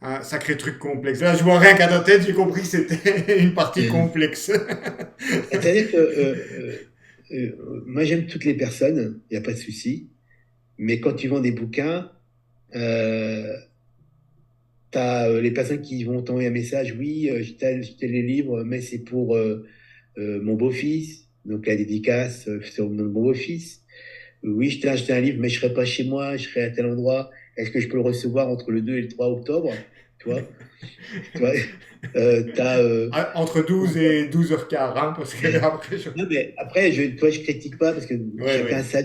un sacré truc complexe. Là, je vois rien qu'à ta tête, j'ai compris que c'était une partie complexe. c'est-à-dire que moi j'aime toutes les personnes, il n'y a pas de souci, mais quand tu vends des bouquins, euh, tu as les personnes qui vont t'envoyer un message, oui, je t'ai les livres, mais c'est pour mon beau-fils, donc la dédicace, c'est mon beau-fils. Oui, je t'ai acheté un livre, mais je serai pas chez moi, je serai à tel endroit. Est-ce que je peux le recevoir entre le 2 et le 3 octobre? Tu vois, tu vois, t'as, Ah, entre 12 et 12h15, hein, parce que après, non, mais après, toi, je critique pas parce que Ouais, chacun a ouais. sa.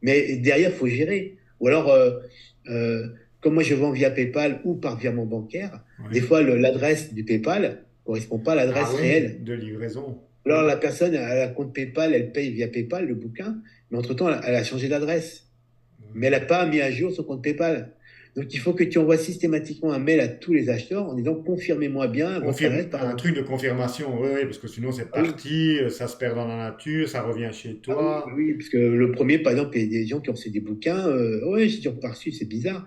Mais derrière, faut gérer. Ou alors, euh, comme moi, je vends via PayPal ou par virement bancaire, des Ouais. fois, l'adresse du PayPal correspond pas à Ah l'adresse oui, réelle. de livraison. Alors, la personne a un compte PayPal, elle paye via PayPal le bouquin, mais entre-temps, elle a changé d'adresse. Mais elle n'a pas mis à jour son compte PayPal. Donc, il faut que tu envoies systématiquement un mail à tous les acheteurs en disant confirmez-moi bien votre adresse par. Un truc de confirmation, oui, oui, parce que sinon c'est Ah oui, parti, ça se perd dans la nature, ça revient chez ah oui, toi. oui, parce que le premier, par exemple, il y a des gens qui ont reçu des bouquins. Ouais, j'ai toujours pas reçu, c'est bizarre.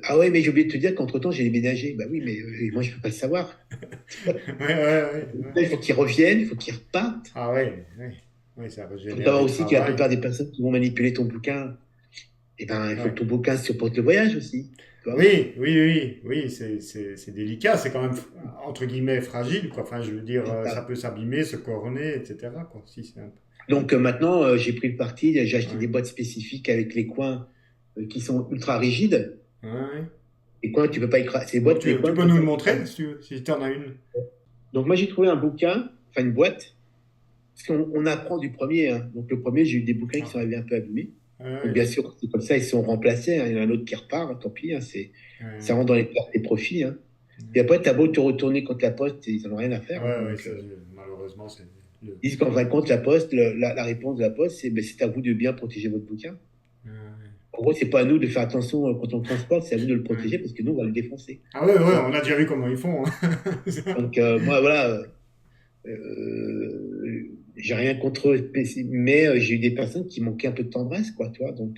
Ah ouais, mais j'ai oublié de te dire qu'entre-temps, j'ai déménagé. Bah oui, mais moi, je peux pas le savoir. Ouais, ouais, ouais, ouais. Il faut qu'ils reviennent, il faut qu'ils repartent. Ah ouais, ouais, ouais, ça Il faut régénère savoir du aussi que la travail. plupart des personnes qui vont manipuler ton bouquin, eh ben, il faut que Ouais. ton bouquin supporte le voyage aussi. Tu vois. Oui, oui, oui, oui, c'est délicat, c'est quand même entre guillemets fragile, quoi. Enfin, je veux dire, ça peut s'abîmer, se corner, etc., quoi. Si, c'est un peu. Donc maintenant, j'ai pris le parti, j'ai acheté des Ouais. boîtes spécifiques avec les coins qui sont ultra rigides. Ouais. Les coins, tu peux pas écraser. Ces Bon, boîtes, les tu coins, peux tu peux nous pas le les montrer écraser. si tu en as une. Donc moi, j'ai trouvé un bouquin, enfin une boîte, parce qu'on apprend du premier. Hein. Donc le premier, j'ai eu des bouquins qui Ah sont ouais. arrivés un peu abîmés. Donc Ouais, bien sûr, c'est comme ça, ils sont remplacés. Hein. Il y en a un autre qui repart, hein, tant pis. Hein. Ça ouais, rentre dans les pertes et profits. Hein. Et après, tu as beau te retourner contre la poste, ils n'en ont rien à faire. Hein. ouais, ouais, Donc, malheureusement, c'est le. ils disent qu'en fin de compte, la poste, la réponse de la poste, c'est ben, c'est à vous de bien protéger votre bouquin. Ouais, En gros, c'est pas à nous de faire attention quand on le transporte, c'est à vous de le ouais. protéger parce que nous, on va le défoncer. Ah ouais, Tu ouais, vois. on a déjà vu comment ils font, hein. Donc, moi, voilà, j'ai rien contre eux, mais j'ai eu des personnes qui manquaient un peu de tendresse, quoi, tu vois. Donc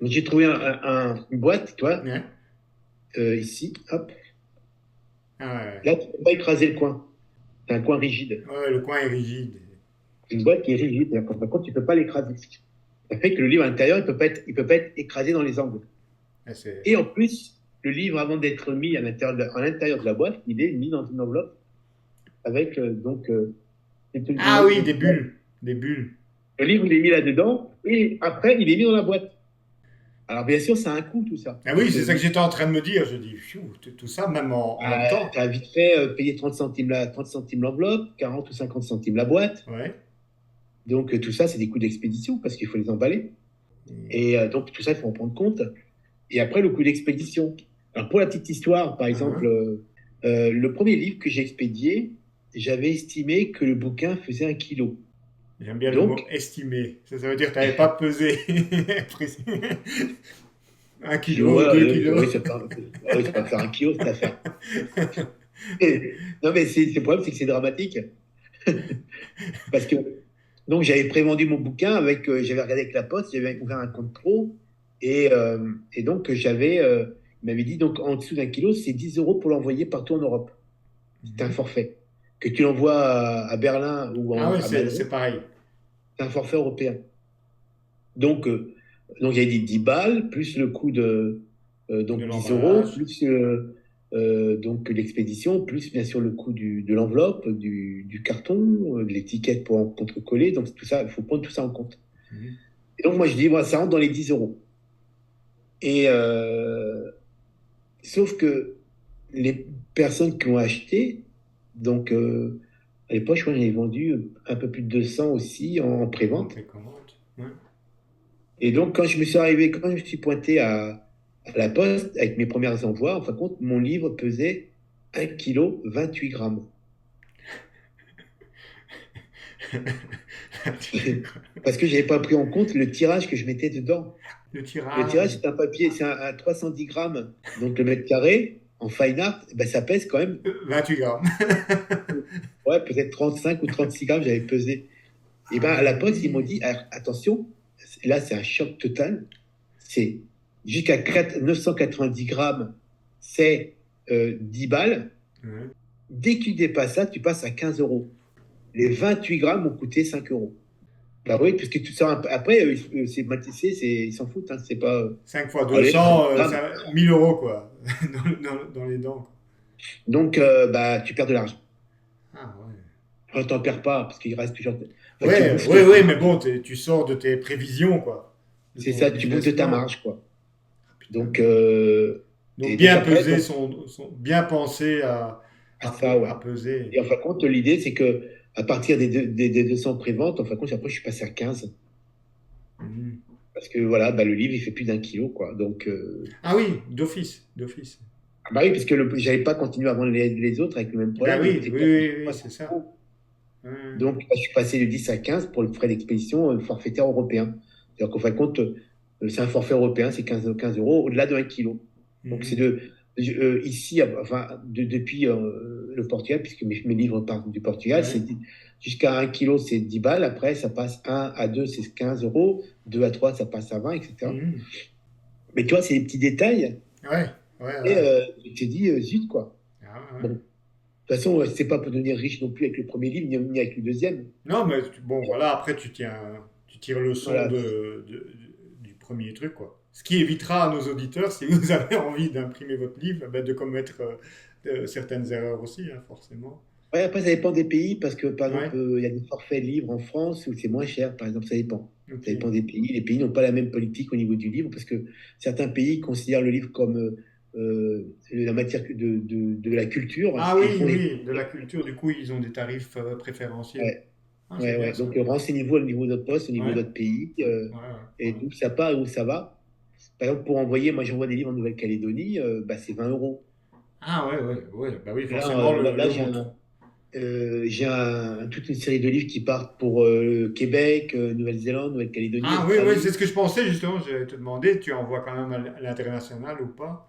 j'ai trouvé une boîte, tu vois, Ouais. ici, hop. Ah ouais. Là, tu peux pas écraser le coin. C'est un coin rigide. Ouais, le coin est rigide. Une boîte qui est rigide, c'est-à-dire qu'en fin de compte, tu peux pas l'écraser. Ça fait que le livre à l'intérieur, il peut pas être écrasé dans les angles. Ouais, c'est. Et en plus, le livre, avant d'être mis à l'intérieur de la boîte, il est mis dans une enveloppe avec Ah oui, des bulles. Des bulles. le livre, il est mis là-dedans et après, il est mis dans la boîte. Alors, bien sûr, ça a un coût, tout ça. Ah Parce oui, que c'est ça que j'étais en train de me dire. Je dis, pfiou, tout ça, même en même tu temps. as vite fait payer 30 centimes l'enveloppe, 40 ou 50 centimes la boîte. Ouais. Donc, tout ça, c'est des coûts d'expédition parce qu'il faut les emballer. Et donc, tout ça, il faut en prendre compte. Et après, le coût d'expédition. Alors, pour la petite histoire, par exemple, le premier livre que j'ai expédié, j'avais estimé que le bouquin faisait 1 kilo. J'aime bien le mot Donc, estimer. Ça veut dire que tu n'avais pas pesé. Un kilo, ouais, 2 kilos. oui, ça peut faire 1 kilo, cette affaire. Non, mais le problème, c'est que c'est dramatique. Parce que, donc, j'avais prévendu mon bouquin j'avais regardé avec la poste, j'avais ouvert un compte pro, et donc, il m'avait dit, donc, en dessous d'1 kilo, c'est 10 euros pour l'envoyer partout en Europe. C'est un forfait. Que tu l'envoies à Berlin ou Ah oui, à Madrid, c'est pareil. c'est un forfait européen. Donc, donc, il y a dit 10 balles, plus le coût De donc 10 euros, l'emballage. plus donc l'expédition, plus bien sûr le coût de l'enveloppe, du carton, de l'étiquette pour en contrecoller. Donc, tout ça, il faut prendre tout ça en compte. Mhm. Et donc, moi, je dis, voilà, ça rentre dans les 10 euros. Et sauf que les personnes qui ont acheté, donc à l'époque, je crois que j'en ai vendu un peu plus de 200 aussi en En prévente. précommande. Ouais. Et donc, quand je me suis pointé à la poste avec mes premiers envois, en fin de compte, mon livre pesait 1 kg 28 grammes. Parce que je n'avais pas pris en compte le tirage que je mettais dedans. Le Le tirage, tirage. c'est un papier, c'est un 310 grammes. Donc, le mètre carré, en fine art, ben, ça pèse quand même, 28 grammes. ouais, peut-être 35 ou 36 grammes, j'avais pesé. Et ben, Ah à la poste, ils m'ont oui. dit, ah, attention, là, c'est un choc total. C'est jusqu'à 990 grammes, c'est 10 balles. Ouais. Dès que tu dépasses ça, tu passes à 15 euros. Les 28 grammes ont coûté 5 euros. Bah oui, parce que tout ça, après, c'est matissé, ils s'en foutent. Hein, c'est pas. 5 fois Allez, 200, 30 grammes. 1000 euros, quoi. Dans les dents. Donc, bah, tu perds de l'argent. Ah ouais. Enfin, t'en perds pas, parce qu'il reste toujours. Enfin, tu Ouais, bouffes ouais, ta ouais, mais marge. bon, tu sors de tes prévisions, quoi. De C'est ton ça, tu bouffes de business ta plan. marge, quoi. Ah, putain. Donc, Donc et donc bien après, peser donc, bien penser à ça, à ouais. peser. Et en fin de compte, l'idée, c'est que à partir des 200 préventes, en fin de compte, après, je suis passé à 15. Mhm. Parce que voilà, bah, le livre, il fait plus d'1 kilo, quoi. Donc, Ah oui, d'office, d'office. ah bah oui, parce que j'avais pas continué à vendre les autres avec le même Bah problème. Ils oui, étaient oui, pas oui, oui, pas c'est ça. trop. Hum, Donc, je suis passé de 10 à 15 pour le frais d'expédition forfaitaire européen. C'est-à-dire qu'en fin de compte, c'est un forfait européen, c'est 15 euros au-delà d'1 kilo. Donc, c'est hum, ici, enfin, depuis le Portugal, puisque mes livres partent du Portugal, ouais. jusqu'à 1 kilo, c'est 10 balles. Après, ça passe 1 à 2, c'est 15 euros. 2 à 3, ça passe à 20, etc. Hum, Mais tu vois, c'est des petits détails. ouais, ouais, Et ouais. je t'ai dit, zut, quoi. Ah, ouais. Bon, de toute façon, c'est pas pour devenir riche non plus avec le premier livre, ni avec le deuxième. Non, mais bon, voilà, après tu tires le son Voilà, du premier truc, quoi. Ce qui évitera à nos auditeurs, si vous avez envie d'imprimer votre livre, ben, de commettre certaines erreurs aussi, hein, forcément. ouais, après, ça dépend des pays, parce que, par Ouais, exemple, il y a des forfaits livres en France où c'est moins cher, par exemple, ça dépend. ok. Ça dépend des pays. Les pays n'ont pas la même politique au niveau du livre, parce que certains pays considèrent le livre comme la matière de la culture, Ah et oui, ils font des... oui, de la culture, du coup, ils ont des tarifs préférentiels. Ouais, Ah, c'est ouais, bien ouais. ça. Donc, renseignez-vous au niveau de notre poste, au niveau de Ouais, notre pays, ouais, et ouais. d'où ça part et où ça va. Par exemple, pour envoyer, moi, j'envoie des livres en Nouvelle-Calédonie, bah, c'est 20 euros. Ah ouais, ouais, ouais. Bah oui, Là, forcément, là, le montant. j'ai toute une série de livres qui partent pour Québec, Nouvelle-Zélande, Nouvelle-Calédonie, Ah oui, oui, Australie. c'est ce que je pensais justement. J'allais te demander, tu envoies quand même à l'international ou pas?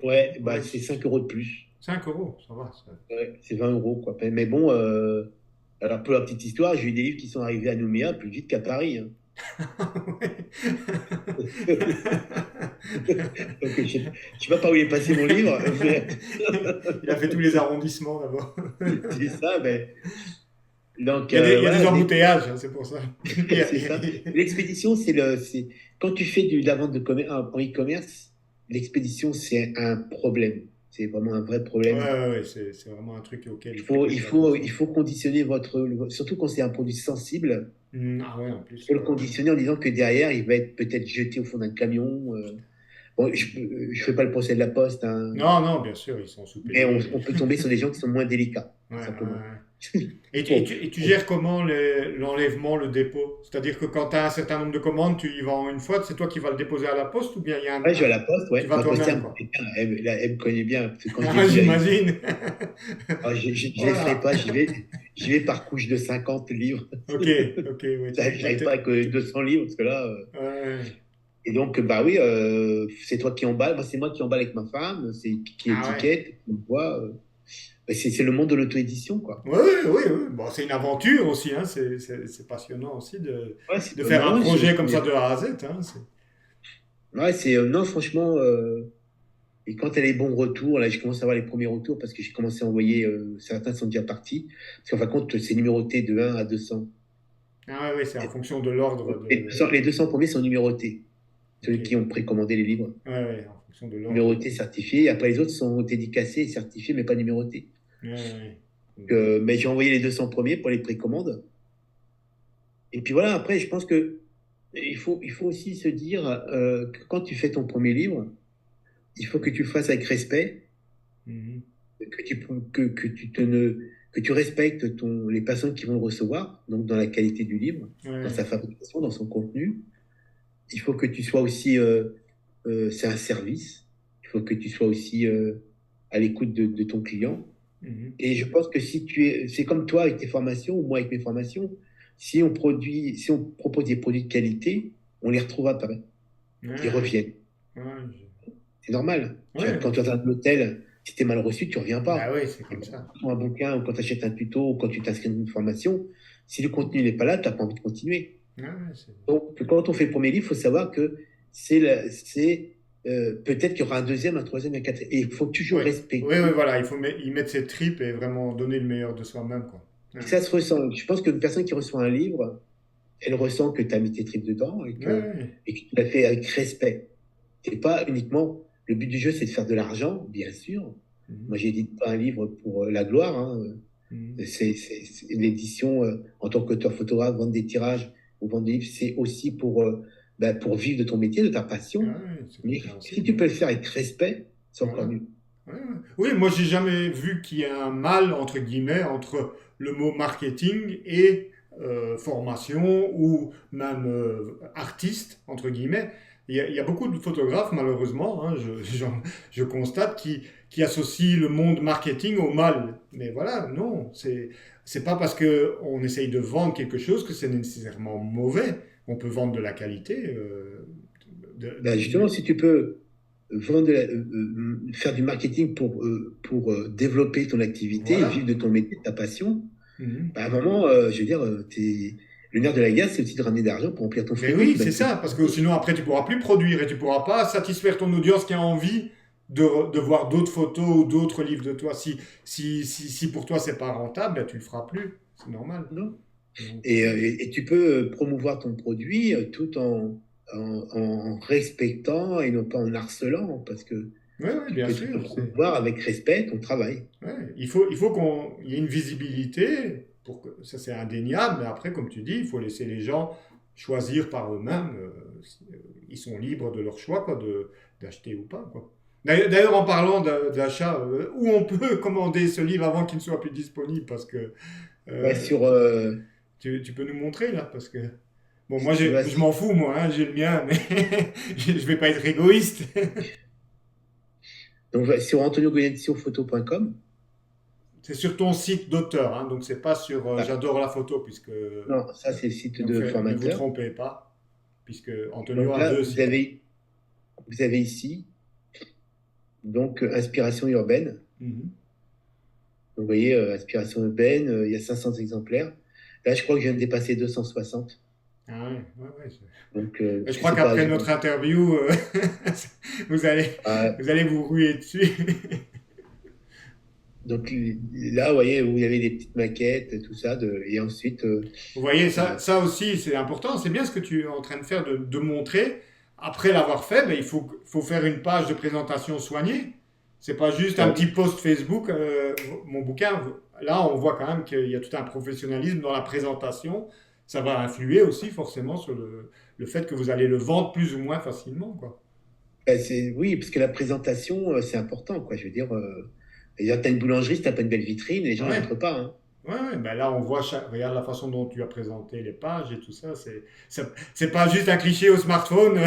Ouais, bah, Ouais, c'est 5 euros de plus. 5 euros, ça va. Ça. Ouais, c'est 20 euros, quoi. Mais bon, alors pour la petite histoire, j'ai eu des livres qui sont arrivés à Nouméa plus vite qu'à Paris. Hein. Donc, je sais pas par où il est passé mon livre, mais Il a fait tous les arrondissements d'abord. c'est ça. Mais... Donc, Il y a des voilà, embouteillages, hein, c'est pour ça. c'est ça. L'expédition, quand tu fais de la vente en e-commerce, l'expédition, c'est un problème. C'est vraiment un vrai problème. Ouais, c'est vraiment un truc auquel Il il faut faut, il faire faut, attention. il faut conditionner surtout quand c'est un produit sensible, Ah ouais, en il plus. faut le Ouais, ouais. conditionner en disant que derrière, il va être peut-être jeté au fond d'un camion. Bon, je fais pas le procès de la Poste, hein, Non, non, bien sûr, ils sont mais on, sous-payés. on peut tomber sur des gens qui sont moins délicats, Ouais, tout ouais, simplement. ouais. Et Bon, tu gères comment l'enlèvement, le dépôt? C'est-à-dire que quand tu as un certain nombre de commandes, tu y vas en une fois, c'est toi qui vas le déposer à la poste ou bien il y a ouais, je vais à la Poste, tu ouais. vas Ma postière toi-même, me quoi? connaît bien. Elle me connaît bien. Parce que quand je Ah, vais dire, j'imagine. je laisserai Voilà. pas, j'y vais par couche de 50 livres. Ok, ok, ouais, J'arrive pas avec 200 livres, parce que là. ouais. Et donc, bah oui, c'est toi qui emballe. Moi, c'est moi qui emballe avec ma femme. C'est qui Ah ouais. étiquette, qui voit. Bah, c'est le monde de l'auto-édition, quoi. Oui, oui, oui, oui. Bon, c'est une aventure aussi, hein. C'est passionnant aussi Ouais, c'est de pas faire mal. un Ouais, projet comme ça de A à Z, hein. ouais, non, franchement. Et quand elle a les bons retours, là, je commence à avoir les premiers retours parce que j'ai commencé à envoyer. Certains sont déjà partis. Parce qu'en fin de compte, c'est numéroté de 1 à 200. Ah ouais, ouais, c'est en fonction de l'ordre de. Les 200 premiers sont numérotés. Ok. Ceux qui ont précommandé les livres. Ouais, ouais, en fonction de l'ordre. Numérotés, certifiés. Après, les autres sont dédicacés et certifiés, mais pas numérotés. Ouais, ouais. Mais j'ai envoyé les 200 premiers pour les précommandes. Et puis voilà, après, je pense que il faut aussi se dire que quand tu fais ton premier livre, il faut que tu le fasses avec respect, Mhm. que tu, que tu te ne, que tu respectes les personnes qui vont le recevoir, donc dans la qualité du livre, dans Ouais. sa fabrication, dans son contenu. Il faut que tu sois aussi, c'est un service, il faut que tu sois aussi à l'écoute de ton client. Mhm. Et je pense que c'est comme toi avec tes formations, ou moi avec mes formations, si on propose des produits de qualité, on les retrouve après. Ils Ouais, reviennent. ouais, C'est normal. ouais, Quand tu vas à l'hôtel, si tu es mal reçu, tu reviens bah pas. ouais, c'est Et comme quand ça. tu prends un bouquin, ou quand tu achètes un tuto, ou quand tu t'inscris dans une formation, si le contenu n'est pas là, tu n'as pas envie de continuer. Ouais, ouais, Donc, quand on fait le premier livre, il faut savoir que peut-être qu'il y aura un deuxième, un troisième, un quatrième. Et il faut toujours ouais, ouais, ouais, respecter. voilà, il faut y mettre ses tripes et vraiment donner le meilleur de soi-même, quoi. Ouais, Ça se ressent. Je pense qu'une personne qui reçoit un livre, elle ressent que tu as mis tes tripes dedans ouais, ouais. et que tu l'as fait avec respect. C'est pas uniquement. Le but du jeu, c'est de faire de l'argent, bien sûr. Mhm. Moi, j'édite pas un livre pour la gloire, hein. Mhm. C'est l'édition en tant qu'auteur photographe, vendre des tirages ou vendre des livres, c'est aussi pour vivre de ton métier, de ta Ouais, passion. ouais, c'est Mais si compréhensible, tu ouais. peux le faire avec respect, c'est encore Voilà. mieux. Ouais, ouais. Oui, moi j'ai jamais vu qu'il y ait un mal, entre guillemets, entre le mot marketing et formation ou même artiste, entre guillemets. Il y a beaucoup de photographes, malheureusement, hein, je constate, qui associent le monde marketing au mal. Mais voilà, non, c'est pas parce qu'on essaye de vendre quelque chose que c'est nécessairement mauvais. On peut vendre de la qualité. Ben justement, si tu peux faire du marketing pour développer ton activité et vivre Voilà. de ton métier, de ta passion, Mhm. ben à un moment, je veux dire, le nerf de la guerre, c'est aussi de ramener de l'argent pour remplir ton Mais frigo. oui, Tu vas c'est te payer. ça, parce que sinon après tu pourras plus produire et tu pourras pas satisfaire ton audience qui a envie de voir d'autres photos ou d'autres livres de toi. Si pour toi c'est pas rentable, ben, tu le feras plus. C'est normal. Non. Donc, Et tu peux promouvoir ton produit tout en respectant et non pas en harcelant, parce que oui, oui, bien tu peux sûr. promouvoir avec respect ton travail. Ouais, il faut qu'il y ait une visibilité, pour que, ça c'est indéniable, mais après, comme tu dis, il faut laisser les gens choisir par eux-mêmes. Ils sont libres de leur choix, quoi, d'acheter ou pas, quoi. D'ailleurs, en parlant d'achat, où on peut commander ce livre avant qu'il ne soit plus disponible, parce que Ouais, euh, tu peux nous montrer là, parce que bon, moi je vas-y. m'en fous, moi, hein, j'ai le mien, mais je vais pas être égoïste. Donc, sur antoniogoyensiophoto.com. C'est sur ton site d'auteur, hein, donc c'est pas sur Ah, J'adore la photo, puisque non, ça, c'est le site de ne vous formateur. trompez pas, puisque Antonio Donc a là, deux sites, hein. vous avez ici, donc, inspiration urbaine. Mhm. Donc, vous voyez, inspiration urbaine, il y a 500 exemplaires. Là, je crois que je viens de dépasser 260. Ah ouais, ouais, ouais, Donc, je je crois sais pas. qu'après notre interview, vous allez, Ah, vous allez vous ruer dessus. donc là, vous voyez, vous avez des petites maquettes, tout ça, et ensuite, Vous voyez, euh, ça aussi, c'est important. C'est bien ce que tu es en train de faire, de montrer après l'avoir fait, ben, faut faire une page de présentation soignée. C'est pas juste un Ah petit oui. post Facebook, mon bouquin. Là, on voit quand même qu'il y a tout un professionnalisme dans la présentation. Ça va influer aussi forcément sur le fait que vous allez le vendre plus ou moins facilement, quoi. Oui, parce que la présentation, c'est important, quoi. Je veux dire, tu as une boulangerie, si t'as pas une belle vitrine, les gens ils Ouais. rentrent pas, hein. Ouais, ouais, ben là, on voit, regarde la façon dont tu as présenté les pages et tout ça. C'est pas juste un cliché au smartphone.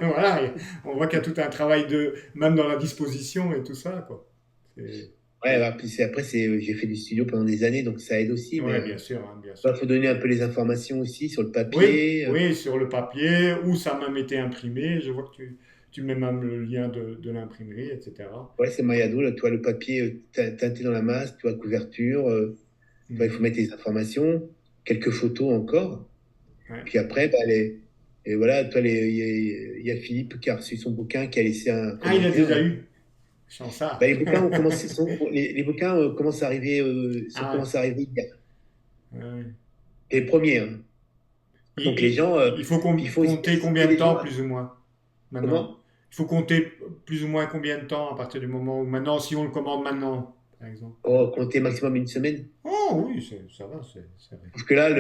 Voilà, on voit qu'il y a tout un travail même dans la disposition et tout ça, quoi. C'est- Ouais, bah, puis après, j'ai fait du studio pendant des années, donc ça aide aussi, mais Ouais, bien sûr, hein, bien il sûr. faut donner un peu les informations aussi sur le Oui, papier. oui, sur le papier, ou ça a même été imprimé. Je vois que tu mets même le lien de l'imprimerie, etc. Ouais, c'est Mayado, là, tu vois, le papier teinté dans la masse, tu vois, couverture, tu vois, il faut Mhm. mettre les informations, quelques photos encore. Ouais. Puis après, bah, et voilà, toi, il y a Philippe qui a reçu son bouquin, qui a laissé un Ah, il a commentaire. déjà eu. Chansard. Bah, les bouquins ont commencé, les bouquins commencent à arriver, sont Ah, commencés à arriver hier. ouais. Ouais. Les premiers, hein. Il, Donc les gens, il faut il faut aussi compter inciter combien de les temps, gens plus ou moins, maintenant? comment? Il faut compter plus ou moins combien de temps à partir du moment où maintenant, si on le commande maintenant, par exemple. Oh, compter maximum une semaine. Oh oui, ça va, c'est vrai. Parce que là,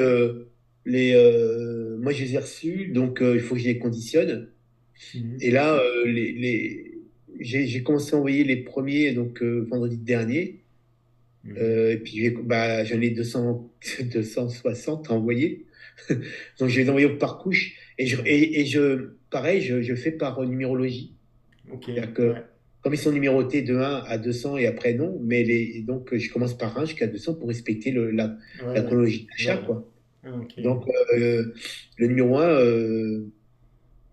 moi, je les ai reçus, donc il faut que je les conditionne. Mhm. Et là, j'ai commencé à envoyer les premiers donc vendredi dernier. Mhm. Et puis bah, j'en ai 260 à envoyer. Donc je les envoie par couche. Pareil, je fais par numérologie. Ok, C'est-à-dire que ouais, comme ils sont numérotés de 1 à 200 et après non, et donc je commence par 1 jusqu'à 200 pour respecter ouais, la ouais. chronologie d'achat, L'ordre. quoi. Ah, ok. Donc le numéro 1,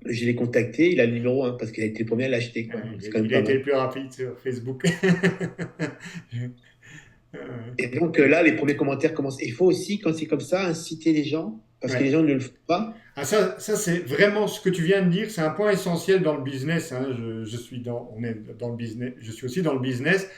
je l'ai contacté, il a le numéro 1 parce qu'il a été le premier à l'acheter, Ah, quoi. Donc c'est quand même il a pas été mal. le plus rapide sur Facebook. Et donc là, les premiers commentaires commencent. Il faut aussi, quand c'est comme ça, inciter les gens, parce que les Ouais. gens ne le font pas. Ah, ça c'est vraiment ce que tu viens de dire, c'est un point essentiel dans le business, hein. On est dans le business, je suis aussi dans le business.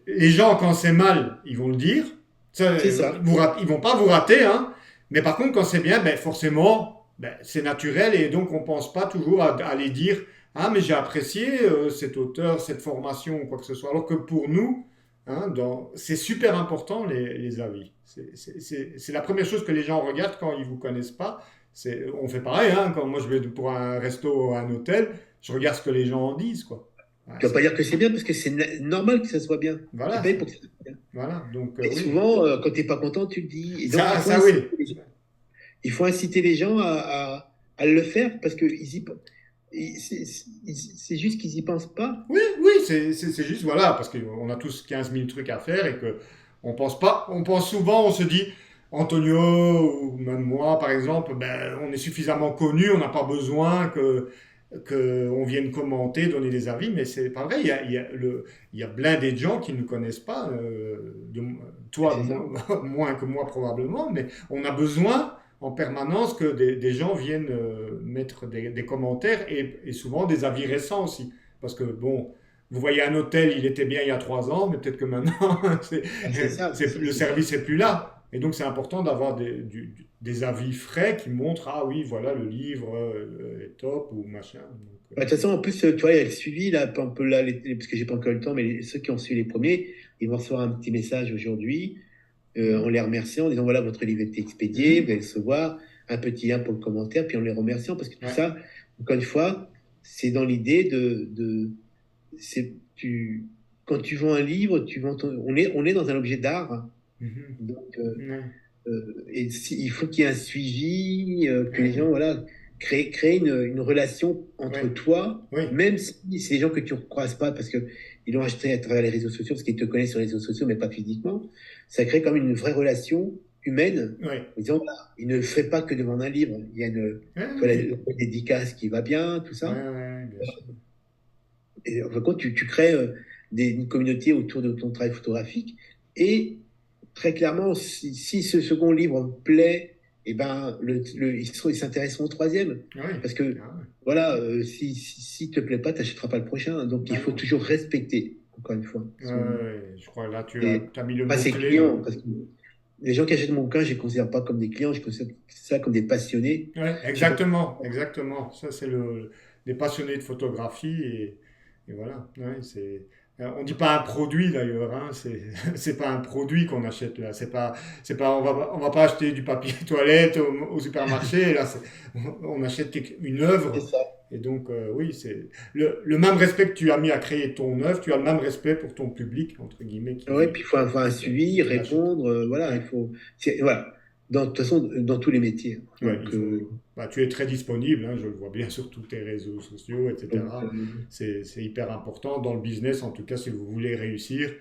Les gens, quand c'est mal, ils vont le dire. Ça, C'est ça. ils vont pas vous rater, hein. Mais par contre, quand c'est bien, ben, forcément, ben, c'est naturel et donc on pense pas toujours à les dire, ah, mais j'ai apprécié cet auteur, cette formation ou quoi que ce soit. Alors que pour nous, hein, c'est super important les avis. C'est la première chose que les gens regardent quand ils vous connaissent pas. On fait pareil, hein, quand moi je vais pour un resto ou un hôtel, je regarde ce que les gens en disent, quoi. Ouais, Tu ne vas pas dire que c'est bien, parce que c'est normal que ça soit bien. Tu voilà, payes pour que ça soit bien. voilà, donc Et oui. souvent, quand tu n'es pas content, tu le dis. Et donc, Ça oui. il faut inciter les gens à le faire, parce que c'est juste qu'ils y pensent pas. Oui, oui, c'est juste, voilà, parce qu'on a tous 15 000 trucs à faire et que on pense pas, on pense souvent, on se dit, Antonio ou même moi, par exemple, ben, on est suffisamment connu, on n'a pas besoin que on vienne commenter, donner des avis, mais c'est pas vrai, il y a blindé de gens qui ne nous connaissent pas, toi C'est ça. moins que moi probablement, mais on a besoin en permanence que des gens viennent mettre des commentaires et souvent des avis récents aussi. Parce que bon, vous voyez un hôtel, il était bien il y a 3 ans, mais peut-être que maintenant, Ah, c'est ça. le service n'est plus là. Et donc c'est important d'avoir des avis frais qui montrent, ah oui, voilà, le livre est top ou machin. Donc, Bah, de toute façon, en plus, tu vois, il y a le suivi, là, un peu là, parce que j'ai pas encore eu le temps, mais ceux qui ont suivi les premiers, ils vont recevoir un petit message aujourd'hui, en les remerciant, en disant, voilà, votre livre est expédié, vous mhm. allez recevoir un petit lien pour le commentaire, puis en les remerciant, parce que tout Ouais. ça, encore une fois, c'est dans l'idée quand tu vends un livre, on est dans un objet d'art, hein. Mhm. Donc, Ouais. il faut qu'il y ait un suivi, que les gens, Ouais. voilà, créer une relation entre Ouais. toi, Oui. même si c'est des gens que tu ne croises pas parce que ils l'ont acheté à travers les réseaux sociaux, parce qu'ils te connaissent sur les réseaux sociaux, mais pas physiquement. Ça crée comme une vraie relation humaine, Oui. en disant, bah, il ne fait pas que de vendre un livre. Il y a Ouais, tu vois, oui. la dédicace qui va bien, tout Ouais, ça. ouais, bien sûr. Et en fin de compte, tu crées une communauté autour de ton travail photographique. Et très clairement, si ce second livre plaît, eh ben, ils s'intéresseront au troisième. Oui. Parce que, Ah, ouais. voilà, si te plaît pas, tu n'achèteras pas le prochain. Donc, il Ben faut non. toujours respecter, encore une fois. Ouais, ouais, je crois que là, Et t'as mis le pas ses mot-clé, là. clients. Parce que les gens qui achètent mon bouquin, je ne les considère pas comme des clients, je considère ça comme des passionnés. Ouais, Je sais pas. exactement, exactement. Ça, c'est le. des passionnés de photographie et voilà. Ouais, on dit pas un produit d'ailleurs, hein, c'est pas un produit qu'on achète là, on va pas acheter du papier toilette au supermarché, là, on achète une C'est œuvre. ça. Et donc, oui, c'est le même respect que tu as mis à créer ton œuvre, tu as le même respect pour ton public, entre guillemets, Ouais, puis il faut avoir un suivi, qui l'achète. répondre, voilà, Ouais. voilà. De toute façon, dans tous les métiers. Ouais, bah, tu es très disponible, hein, je le vois bien sur tous tes réseaux sociaux, Donc, etc. C'est hyper important dans le business, en tout cas, si vous voulez réussir,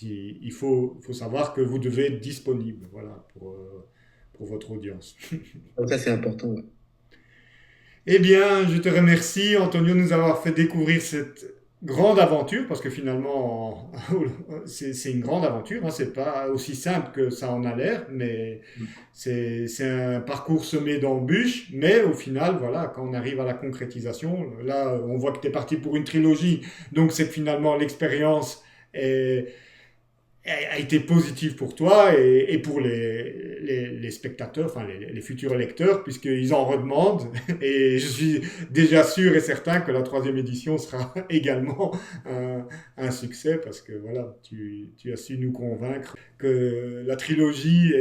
il faut savoir que vous devez être disponible, voilà, pour votre audience. donc ça, c'est important. Ouais. Eh bien, je te remercie, Antonio, de nous avoir fait découvrir cette grande aventure, parce que finalement, c'est une grande aventure, hein, c'est pas aussi simple que ça en a l'air, mais c'est un parcours semé d'embûches, mais au final, voilà, quand on arrive à la concrétisation, là, on voit que tu es parti pour une trilogie, donc c'est que finalement l'expérience est a été positive pour toi et pour les spectateurs, enfin les futurs lecteurs, puisqu'ils en redemandent. Et je suis déjà sûr et certain que la troisième édition sera également un succès, parce que voilà, tu as su nous convaincre que la trilogie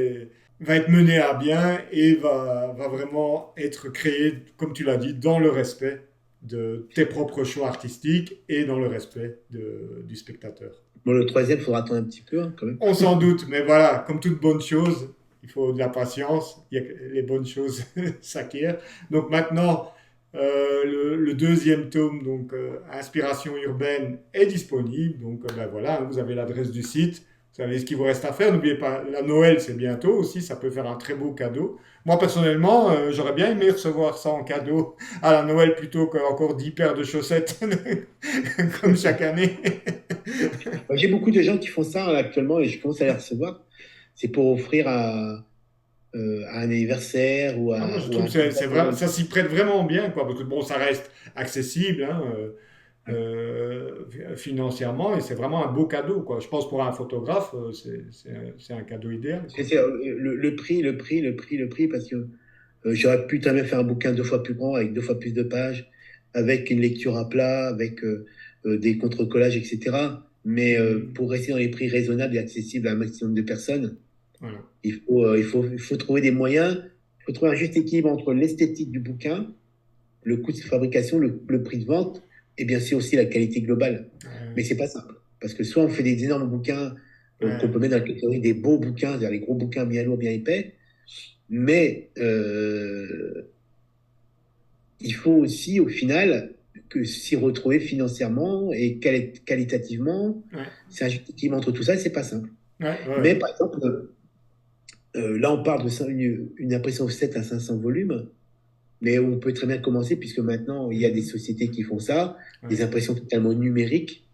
va être menée à bien et va vraiment être créée, comme tu l'as dit, dans le respect de tes propres choix artistiques et dans le respect du spectateur. Bon, le troisième, il faudra attendre un petit peu, hein, quand même. On s'en doute, mais voilà, comme toute bonne chose, il faut de la patience. Les bonnes choses s'acquièrent. Donc maintenant, le deuxième tome, donc Inspiration urbaine, est disponible. Donc ben voilà, vous avez l'adresse du site. Vous savez ce qu'il vous reste à faire. N'oubliez pas, la Noël, c'est bientôt aussi. Ça peut faire un très beau cadeau. Moi, personnellement, j'aurais bien aimé recevoir ça en cadeau à la Noël plutôt qu'encore 10 paires de chaussettes comme chaque année. J'ai beaucoup de gens qui font ça actuellement et je commence à les recevoir. C'est pour offrir à un anniversaire Ah, moi, je ou à trouve un que c'est cousin. ça s'y prête vraiment bien, quoi, parce que bon, ça reste accessible, hein, financièrement, et c'est vraiment un beau cadeau, quoi. Je pense pour un photographe, c'est un cadeau idéal, quoi. Le prix, parce que j'aurais pu quand même faire un bouquin 2 fois plus grand, avec 2 fois plus de pages, avec une lecture à plat, avec des contre-collages, etc. Mais Mhm. pour rester dans les prix raisonnables et accessibles à un maximum de personnes, Voilà. il faut trouver des moyens, il faut trouver un juste équilibre entre l'esthétique du bouquin, le coût de fabrication, le prix de vente, et bien sûr aussi la qualité globale. Mais Euh, c'est pas simple. Parce que soit on fait des énormes bouquins qu'on peut euh, mettre dans la catégorie des beaux bouquins, c'est-à-dire les gros bouquins bien lourds, bien épais, mais il faut aussi, au final, que s'y retrouver financièrement et qualitativement. ouais, C'est un juste équilibre entre tout ça et c'est pas simple. ouais, ouais, Mais ouais. par exemple, là, on parle une impression offset à 500 volumes, mais on peut très bien commencer puisque maintenant, il y a des Mhm. sociétés qui font ça, des Ouais, impressions totalement numériques,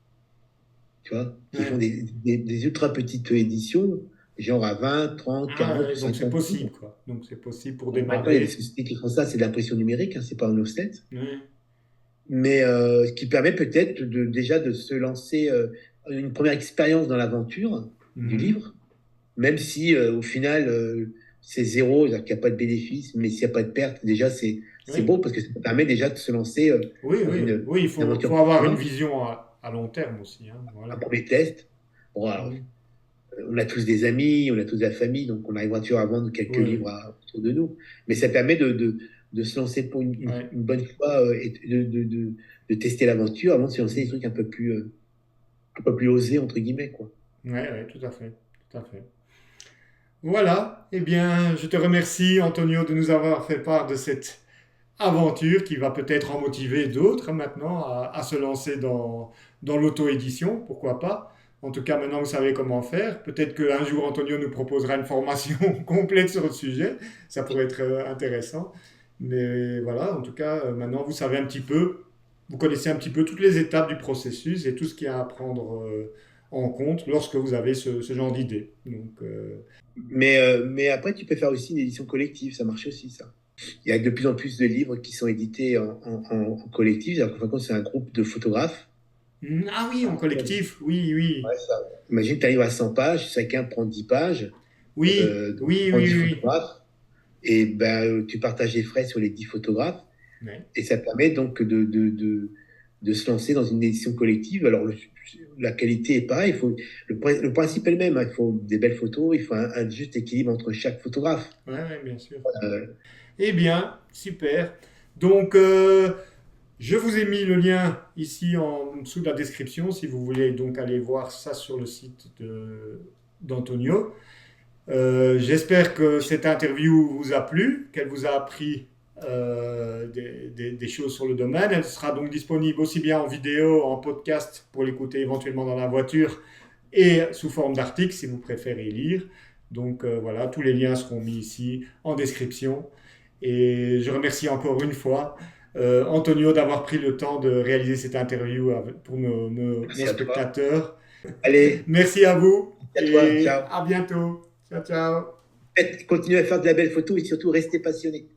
tu vois, qui font ouais. des ultra petites éditions, genre à 20, 30, Ah, 40 ou ouais, donc c'est 50 possible, volumes. quoi. Donc c'est possible pour Donc maintenant, il y a des démarrer. sociétés qui font ça, c'est de l'impression numérique, hein, c'est pas un offset. Ouais. Mais ce qui permet peut-être déjà de se lancer une première expérience dans l'aventure du Mhm. livre, même si au final c'est zéro, c'est-à-dire qu'il n'y a pas de bénéfice, mais s'il n'y a pas de perte, déjà c'est Oui, beau parce que ça permet déjà de se lancer oui, dans oui, oui, il une aventure faut avoir une passionnante, vision à long terme aussi, hein, un voilà. premier test. Bon, alors, Mhm. on a tous des amis, on a tous de la famille, donc on arrivera toujours à vendre quelques Ouais, livres autour de nous. Mais ça permet de se lancer pour ouais. une bonne fois et de tester l'aventure avant de se lancer des Mhm. trucs un peu plus osés, entre guillemets, quoi. Ouais, ouais, tout à fait, tout à fait. Voilà, eh bien, je te remercie, Antonio, de nous avoir fait part de cette aventure qui va peut-être en motiver d'autres maintenant à se lancer dans l'auto-édition, pourquoi pas. En tout cas, maintenant, vous savez comment faire. Peut-être qu'un jour, Antonio nous proposera une formation complète sur le sujet. Ça pourrait être intéressant. Mais voilà, en tout cas, maintenant, vous savez un petit peu, vous connaissez un petit peu toutes les étapes du processus et tout ce qu'il y a à prendre en compte lorsque vous avez ce genre d'idée. Donc, Mais après, tu peux faire aussi une édition collective, ça marche aussi, ça. Il y a de plus en plus de livres qui sont édités en collectif, c'est-à-dire qu'en fin de compte, c'est un groupe de photographes. ah oui, en collectif, oui, oui. Ouais, ça. Imagine, tu arrives à 100 pages, chacun prend 10 pages, Oui, donc tu oui, prends oui, 10 oui. photographes, et ben, tu partages les frais sur les 10 photographes. Ouais. Et ça permet donc de se lancer dans une édition collective. Alors, la qualité est pareille. Le principe est le même, hein. Il faut des belles photos, il faut un juste équilibre entre chaque photographe. Ouais, ouais, bien sûr. Euh, Eh bien, super. Donc, je vous ai mis le lien ici en dessous de la description si vous voulez donc aller voir ça sur le site d'Antonio. J'espère que cette interview vous a plu, qu'elle vous a appris des choses sur le domaine. Elle sera donc disponible aussi bien en vidéo, en podcast pour l'écouter éventuellement dans la voiture et sous forme d'article si vous préférez lire. Donc voilà, tous les liens seront mis ici en description. Et je remercie encore une fois Antonio d'avoir pris le temps de réaliser cette interview pour nos Merci à toi. spectateurs. Allez, Merci à vous à toi. et Ciao. à bientôt. Ciao, ciao. Continuez à faire de la belle photo et surtout restez passionnés.